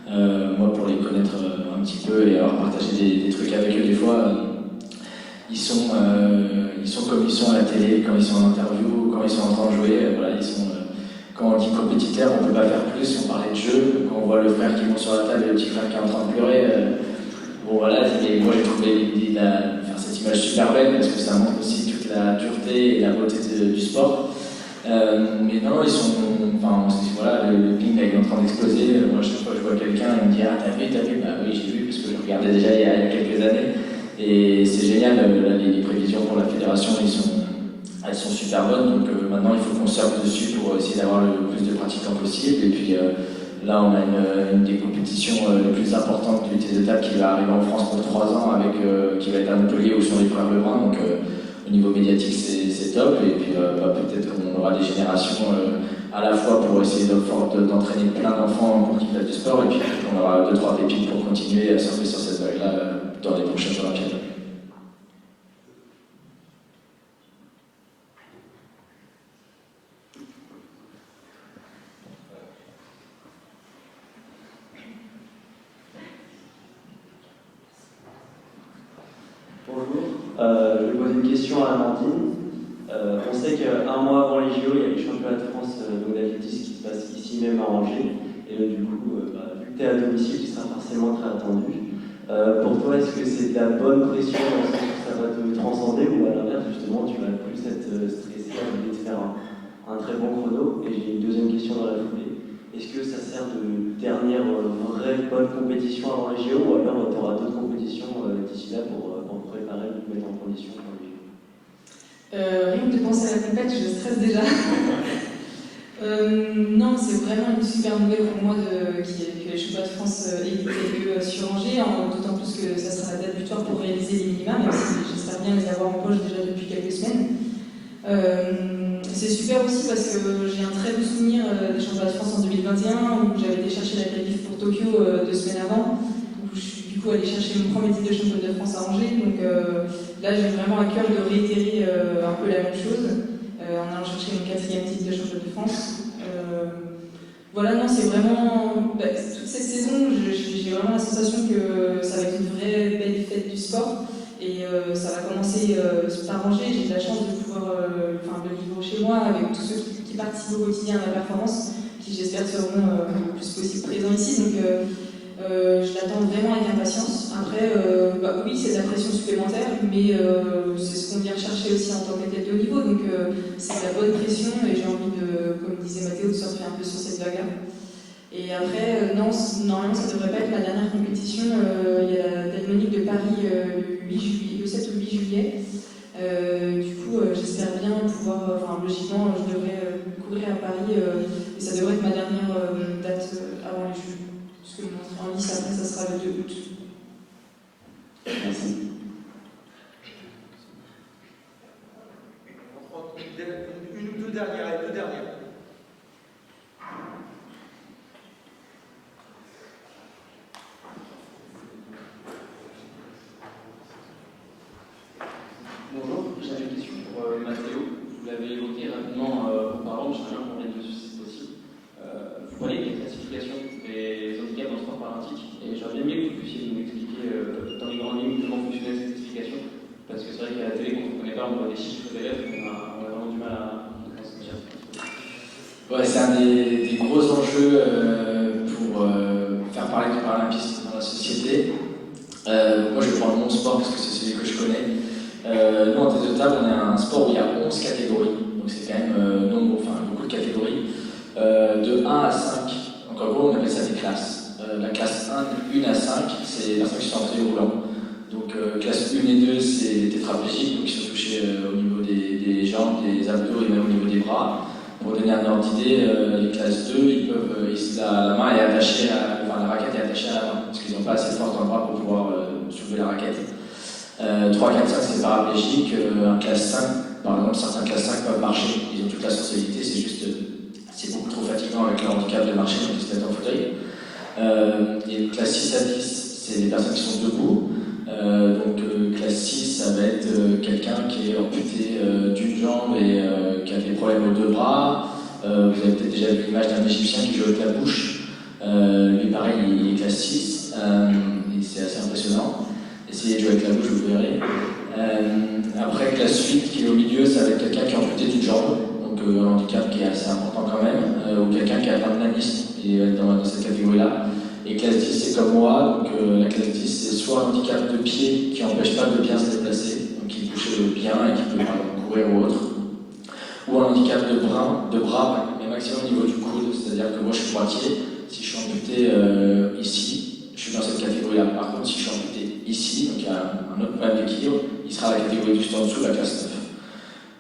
Moi, pour les connaître un petit peu et avoir partagé des trucs avec eux des fois, ils sont comme ils sont à la télé, quand ils sont en interview, quand ils sont en train de jouer. Voilà, ils sont. Quand on dit compétiteur, on ne peut pas faire plus. On parlait de jeu. Quand on voit le frère qui monte sur la table et le petit frère qui est en train de pleurer. Bon voilà, moi j'ai trouvé cette image super belle parce que ça montre aussi toute la dureté et la beauté du sport. Mais non, ils sont. Enfin, on se dit, voilà, le ping est en train d'exploser. Moi, chaque fois que je vois quelqu'un, il me dit, ah, t'as vu? Bah oui, j'ai vu, parce que je regardais déjà il y a quelques années. Et c'est génial, les prévisions pour la fédération, elles sont super bonnes. Donc maintenant, il faut qu'on surfe dessus pour essayer d'avoir le plus de pratiquants possible. Et puis là, on a une des compétitions les plus importantes du tennis de table qui va arriver en France pour 3 ans, qui va être à Montpellier ou sur les frères Lebrun. Donc au niveau médiatique, c'est top. Et puis peut-être qu'on aura des générations à la fois pour essayer d'entraîner plein d'enfants pour qu'ils fassent du sport. Et puis on aura 2-3 pépites pour continuer à surfer sur cette vague-là dans les prochaines Olympiades. Bonjour, je vais poser une question à Amandine. On sait qu'un mois avant les JO, il y a les championnats de France d'athlétisme qui se passent ici même à Angers. Et du coup, vu que tu es à domicile, tu seras forcément très attendu. Pour toi, est-ce que c'est de la bonne pression dans le sens que ça va te transcender ou à l'inverse, justement, tu vas plus être stressé à l'idée de faire un très bon chrono? Et j'ai une deuxième question dans la foulée. Est-ce que ça sert de dernière vraie bonne compétition avant les JO ou alors tu auras d'autres compétitions d'ici là pour préparer, pour te mettre en condition pour les JO? Rien que de penser à la compète, je stresse déjà. Non, c'est vraiment une super nouvelle pour moi que les championnats de France aient lieu sur Angers, d'autant plus que ça sera la date butoir pour réaliser les minima, même si j'espère bien les avoir en poche déjà depuis quelques semaines. C'est super aussi parce que j'ai un très bon souvenir des championnats de France en 2021 où j'avais été chercher la qualif pour Tokyo 2 semaines avant, où je suis du coup allée chercher mon premier titre de championne de France à Angers. Donc là, j'ai vraiment à cœur de réitérer un peu la même chose en allant chercher mon 4e titre de championne de France. Voilà, non, c'est vraiment. Toute cette saison, j'ai vraiment la sensation que ça va être une vraie belle fête du sport. Et ça va commencer par Angers. J'ai de la chance de pouvoir de vivre chez moi avec tous ceux qui participent au quotidien à ma performance, qui j'espère seront le plus possible présents ici. Donc je l'attends vraiment avec impatience. Après, oui, c'est de la pression supplémentaire, mais c'est ce qu'on vient chercher aussi en tant qu'athlète de haut niveau. Donc c'est de la bonne pression et j'ai envie de, comme disait Mathéo, de surfer un peu sur cette vague-là. Et après, non, normalement ça ne devrait pas être ma dernière compétition. Il y a la Delmonique de Paris le 7 ou 8 juillet. Du coup, j'espère bien pouvoir, logiquement, je devrais courir à Paris et ça devrait être ma dernière date avant les Jeux. Parce que en lice, après, ça sera le 2 août. Merci. Une ou deux dernières, les deux dernières. Bonjour, j'avais une question pour Mathéo. Vous l'avez évoqué rapidement auparavant, je serais bien qu'on revienne dessus si c'est possible. Vous parlez des classifications des handicaps dans le sport paralympique, et j'aurais bien aimé que vous puissiez nous expliquer dans les grandes lignes comment fonctionnait cette classification, parce que c'est vrai qu'à la télé, quand on ne connaît pas, on voit des chiffres d'élèves, on a vraiment du mal à sentir. Ouais, c'est un des gros enjeux pour faire parler du paralympisme dans la société. Moi, je vais prendre mon sport parce que c'est celui que je connais. Nous, en tennis de table, on est un sport où il y a 11 catégories, donc c'est quand même beaucoup de catégories, de 1 à 5. Donc en gros, on appelle ça des classes. La classe 1 à 5, c'est les personnes qui sont en fauteuil roulant. Donc classe 1 et 2, c'est les tétraplégiques, donc qui sont touchés au niveau des jambes, des abdos et même au niveau des bras. Pour donner un ordre d'idée, les classes 2, la main est attachée la raquette est attachée à la main, parce qu'ils n'ont pas assez de force dans le bras pour pouvoir soulever la raquette. 3, 4, 5 c'est paraplégique, un classe 5, par exemple certains classes 5 peuvent marcher, ils ont toute la sensibilité, c'est juste, c'est beaucoup trop fatigant avec leur handicap de marcher, donc ils se mettent en fauteuil. Et classe 6 à 10, c'est des personnes qui sont debout, donc classe 6 ça va être quelqu'un qui est amputé d'une jambe et qui a des problèmes aux 2 bras. Vous avez peut-être déjà vu l'image d'un Égyptien qui joue avec la bouche. Lui pareil, il est classe 6, et c'est assez impressionnant. Essayez de jouer avec la bouche, vous verrez. Après, classe 8 qui est au milieu, ça va être quelqu'un qui est amputé d'une jambe, donc un handicap qui est assez important quand même, ou quelqu'un qui a atteint de nanisme, et dans cette catégorie-là. Et classe 10, c'est comme moi, donc la classe 10, c'est soit un handicap de pied qui n'empêche pas de bien se déplacer, donc qui bouge bien et qui peut par exemple courir ou autre, ou un handicap de bras, mais maximum au niveau du coude, c'est-à-dire que moi je suis droitier, si je suis amputé ici, je suis dans cette catégorie-là. Par contre, si je suis amputé ici, donc il y a un autre problème d'équilibre, il sera la catégorie juste en dessous, la classe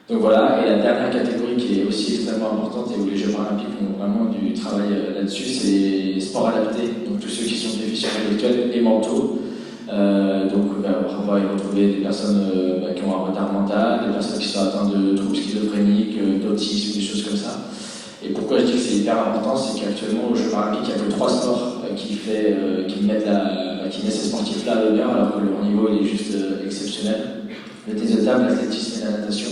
9. Donc voilà, et la dernière catégorie qui est aussi extrêmement importante et où les Jeux paralympiques ont vraiment du travail là-dessus, c'est les sports adaptés, donc tous ceux qui sont déficients intellectuels et mentaux. On va y retrouver des personnes qui ont un retard mental, des personnes qui sont atteintes de troubles schizophréniques, d'autisme, des choses comme ça. Et pourquoi je dis que c'est hyper important, c'est qu'actuellement aux Jeux paralympiques, il n'y a que 3 sports qui mettent ces sportifs-là à l'honneur, alors que leur niveau il est juste exceptionnel. Le tennis de table, l'athlétisme et la natation.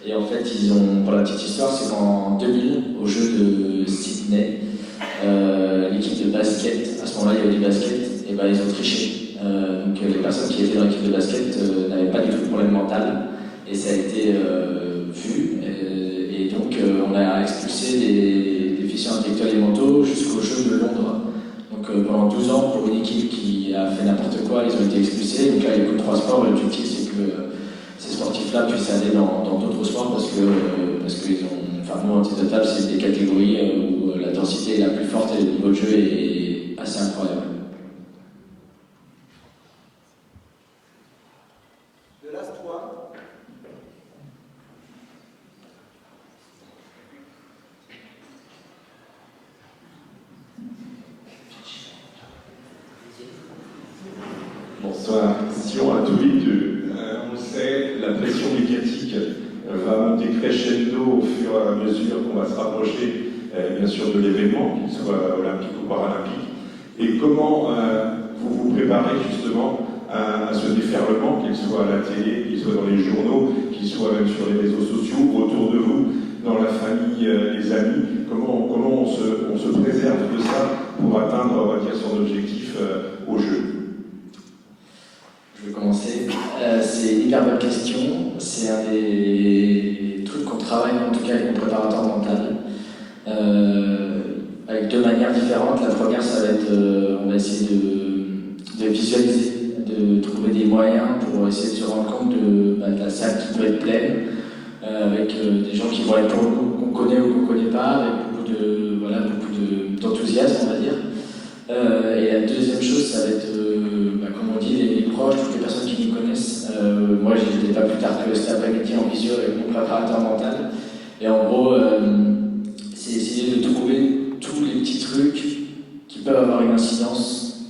Et en fait, pour la petite histoire, c'est qu'en 2000, aux Jeux de Sydney, l'équipe de basket, à ce moment-là, il y avait du basket, et ben ils ont triché. Donc les personnes qui étaient dans l'équipe de basket n'avaient pas du tout de problème mental, et ça a été vu. Et donc on a expulsé des déficients intellectuels et mentaux jusqu'aux Jeux de Londres. Donc pendant 12 ans, pour une équipe qui a fait n'importe quoi, ils ont été expulsés. Donc là, il n'y a que 3 sports, et l'objectif c'est que ces sportifs-là puissent aller dans d'autres sports parce qu'ils ont. Enfin, nous en tennis de table, c'est des catégories où la densité est la plus forte et le niveau de jeu est assez incroyable. The last one. Bonsoir. Question à tous les deux. On sait, la pression médiatique va monter crescendo au fur et à mesure qu'on va se rapprocher, bien sûr, de l'événement, qu'il soit olympique ou paralympique. Et comment vous vous préparez justement à ce déferlement, qu'il soit à la télé, qu'il soit dans les journaux, qu'il soit même sur les réseaux sociaux, autour de vous, dans la famille, les amis. Comment on se préserve de ça pour atteindre, on va dire, son objectif au jeu? Je vais commencer. C'est une hyper bonne question. C'est un des trucs qu'on travaille, en tout cas avec mon préparateur mental, avec 2 manières différentes. La première, ça va être, on va essayer de visualiser, de trouver des moyens pour essayer de se rendre compte de la salle qui peut être pleine, avec des gens qui vont être pour nous, qu'on connaît ou qu'on ne connaît pas, avec beaucoup d'enthousiasme, on va dire. Et la deuxième chose, ça va être, comme on dit, les proches, toutes les personnes qui nous connaissent. Moi, j'étais pas plus tard que cet après-midi en visio avec mon préparateur mental. Et en gros, c'est essayer de trouver tous les petits trucs qui peuvent avoir une incidence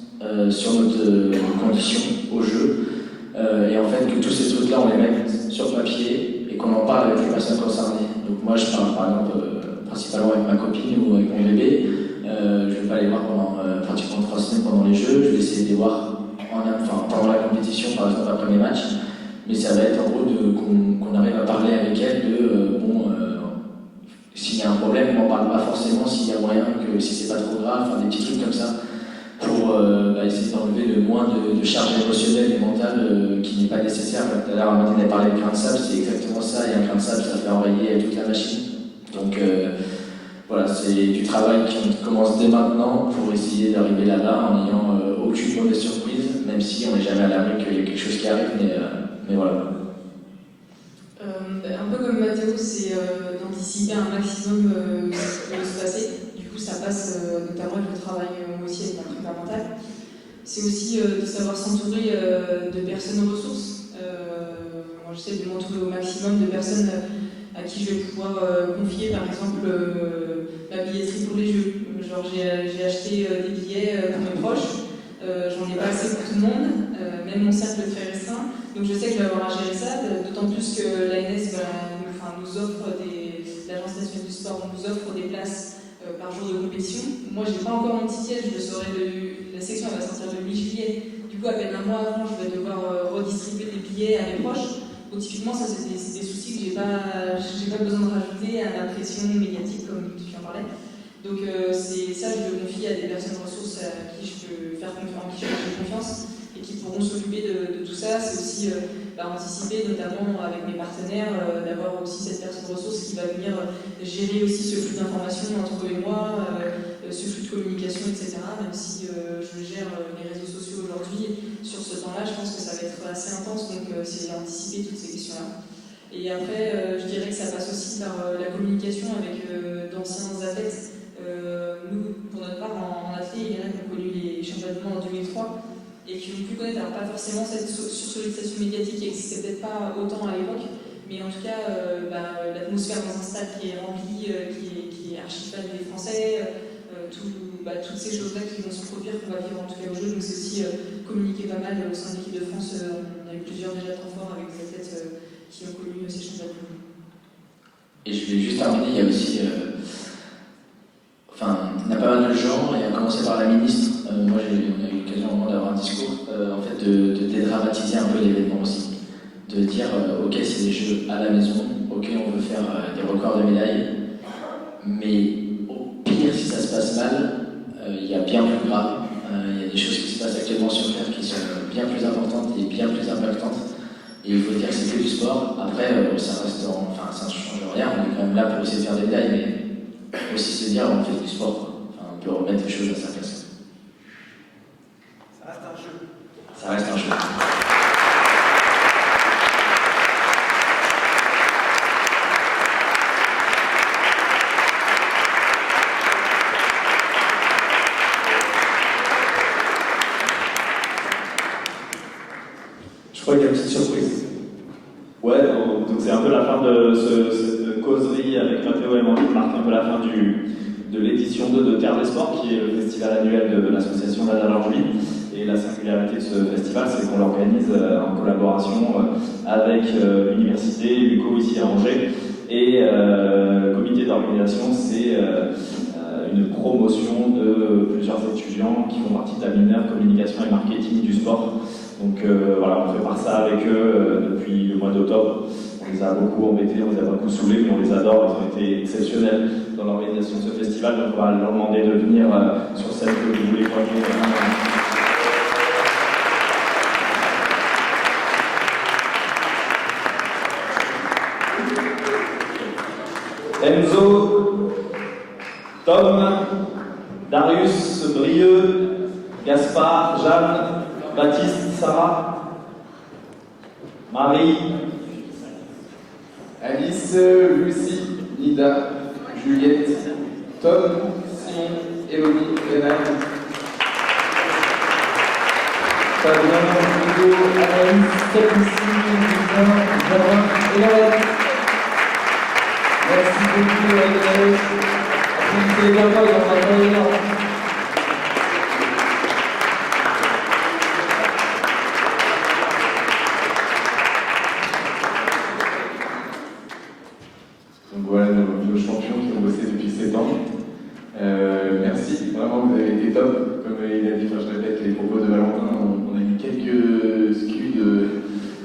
sur notre condition au jeu. Et en fait, que tous ces trucs-là, on les mette sur papier et qu'on en parle avec les personnes concernées. Donc moi, je parle par exemple principalement avec ma copine ou avec mon bébé. Je ne vais pas les voir pendant pratiquement 3 semaines pendant les Jeux. Je vais essayer de les voir pendant la compétition, par exemple après mes matchs. Mais ça va être en gros qu'on arrive à parler avec elles de s'il y a un problème, on n'en parle pas forcément s'il y a moyen, que si c'est pas trop grave, des petits trucs comme ça, pour essayer d'enlever le moins de charge émotionnelle et mentale qui n'est pas nécessaire. Tout à l'heure, Amandine a parlé de grain de sable, c'est exactement ça, et un grain de sable, ça fait enrayer toute la machine. Donc voilà, c'est du travail qui commence dès maintenant pour essayer d'arriver là-bas en n'ayant aucune mauvaise surprise, même si on n'est jamais à l'abri qu'il y ait quelque chose qui arrive, mais voilà. Un peu comme Mathéo, c'est d'anticiper un maximum ce qui peut se passer. Du coup, ça passe notamment avec le travail aussi avec la prépa mentale. C'est aussi de savoir s'entourer de personnes ressources. Moi, j'essaie de m'entourer au maximum de personnes à qui je vais pouvoir confier, par exemple, ma billetterie pour les Jeux. Genre, j'ai acheté des billets pour mes proches. J'en ai pas assez pour tout le monde, mais même mon cercle est très restreint. Donc je sais que je vais avoir à gérer ça, d'autant plus que l'ANS nous offre l'Agence nationale du sport nous offre des places par jour de compétition. Moi, je n'ai pas encore mon ticket, je le saurai la section elle va sortir le 8 juillet. Du coup, à peine un mois avant, je vais devoir redistribuer des billets à mes proches. Donc typiquement, ça c'est des soucis que j'ai pas besoin de rajouter à ma pression médiatique comme tu en parlais. Donc c'est ça, je le confie à des personnes ressources à qui je peux faire confiance et qui pourront s'occuper de tout ça. C'est aussi anticiper, notamment avec mes partenaires, d'avoir aussi cette personne ressource qui va venir gérer aussi ce flux d'informations entre eux et moi, ce flux de communication, etc. Même si je gère les réseaux sociaux aujourd'hui, sur ce temps-là, je pense que ça va être assez intense, donc c'est anticiper toutes ces questions-là. Et après, je dirais que ça passe aussi par la communication avec d'anciens athlètes. Nous, pour notre part, en athlète, il y en a qui ont connu les championnats du monde en 2003 et qui ont pu connaître, alors pas forcément cette sursollicitation médiatique qui n'existait peut-être pas autant à l'époque, mais en tout cas, l'atmosphère dans un stade qui est rempli, qui est archi fan des Français, toutes ces choses-là qui vont se produire, qu'on va vivre en tout cas au jeu. Donc c'est aussi communiquer pas mal au sein de l'équipe de France. On a eu plusieurs déjà temps forts avec des athlètes qui ont connu ces championnats du monde. Et je voulais juste terminer, il y a aussi... il y a pas mal de gens, et à commencer par la ministre. Moi, on a eu l'occasion d'avoir un discours, de dédramatiser un peu l'événement aussi. De dire, ok, c'est des jeux à la maison, ok, on veut faire des records de médailles, mais au pire, si ça se passe mal, il y a bien plus grave. Il y a des choses qui se passent actuellement sur Terre qui sont bien plus importantes et bien plus impactantes. Et il faut dire que c'est que du sport. Après, ça reste ça ne change rien. On est quand même là pour essayer de faire des médailles, mais aussi se dire on fait du sport. On peut remettre les choses à sa place. Ça reste un jeu. Ça reste un jeu. Je crois qu'il y a une petite surprise. Ouais, donc c'est un peu la fin de cette causerie avec Mathéo et Amandine, marque un peu la fin de l'édition 2 de Terre des Sports, qui est le festival annuel de l'association d'Anna-Laure Julie. Et la singularité de ce festival, c'est qu'on l'organise en collaboration avec l'université, l'UCO ici à Angers, et le comité d'organisation, c'est une promotion de plusieurs étudiants qui font partie de la mineure communication et marketing du sport. Donc voilà, on prépare ça avec eux depuis le mois d'octobre. On les a beaucoup embêtés, on les a beaucoup saoulés, mais on les adore, ils ont été exceptionnels dans l'organisation de ce festival. Donc on va leur demander de venir sur scène que vous voulez voir. Enzo, Tom, Darius, Brieux, Gaspard, Jeanne, Baptiste, Sarah, Marie, Alice, Lucie, Nida, Juliette, Tom, Simon, Elodie, Rénal, Fabien, Hugo, Anaïs, Capucine, Lisa, Jean, et Laurette. Merci beaucoup, Anaïs. Applaudissez bien fort, il y en a pas énorme. Donc voilà nos champions qui ont bossé depuis 7 ans. Merci, vraiment vous avez été top. Comme il a dit, je répète les propos de Valentin, on a eu quelques scuds,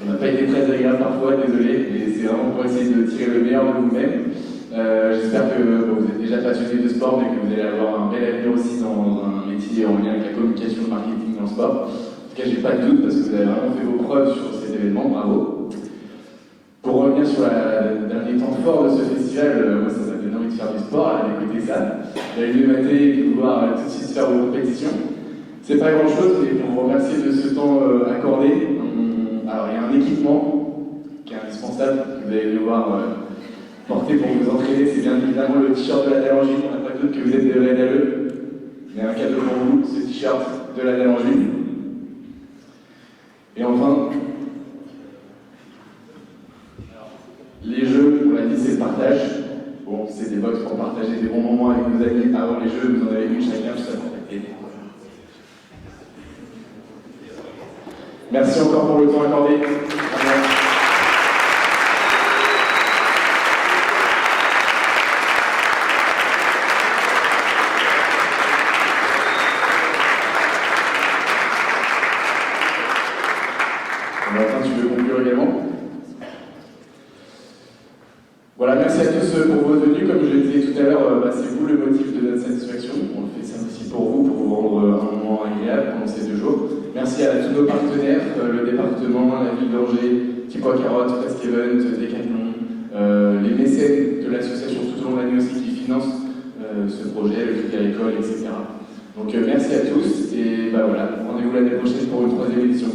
on n'a pas été très agréable parfois, désolé, mais c'est vraiment pour essayer de tirer le meilleur de vous-même. J'espère que vous êtes déjà passionné de sport, mais que vous allez avoir un bel avenir aussi dans un métier en lien avec la communication, le marketing dans le sport. En tout cas, j'ai pas de doute parce que vous avez vraiment fait vos preuves sur cet événement, bravo. Pour revenir sur le dernier temps fort de ce festival, moi ça m'a donné envie de faire du sport, à d'écouter ça. J'avais vu mater et de pouvoir tout de suite faire vos compétitions. C'est pas grand chose, mais pour vous remercier de ce temps accordé, alors il y a un équipement qui est indispensable, que vous allez devoir porter pour vous entraîner, c'est bien évidemment le t-shirt de la Nalangine, on n'a pas de doute que vous êtes des vrais Naleux. Il y a un cadeau pour vous, ce t-shirt de la Nalangine. Et enfin, les jeux, on l'a dit, c'est le partage. Bon, c'est des box pour partager des bons moments avec vos amis. Avant les jeux, vous en avez vu chacun, tout ça. Merci encore pour le temps accordé. Valentin, tu veux conclure également? Voilà, merci à tous pour votre venue. Comme je le disais tout à l'heure, c'est vous le motif de notre satisfaction. On le fait ça aussi pour vous rendre un moment agréable pendant ces 2 jours. Merci à tous nos partenaires, le département, la ville d'Angers, Petit Pois Carotte, Fast Event, Decathlon, les mécènes de l'association tout au long de l'année aussi qui financent ce projet, le Crédit Agricole, etc. Donc merci à tous et voilà, rendez-vous l'année prochaine pour une 3e édition.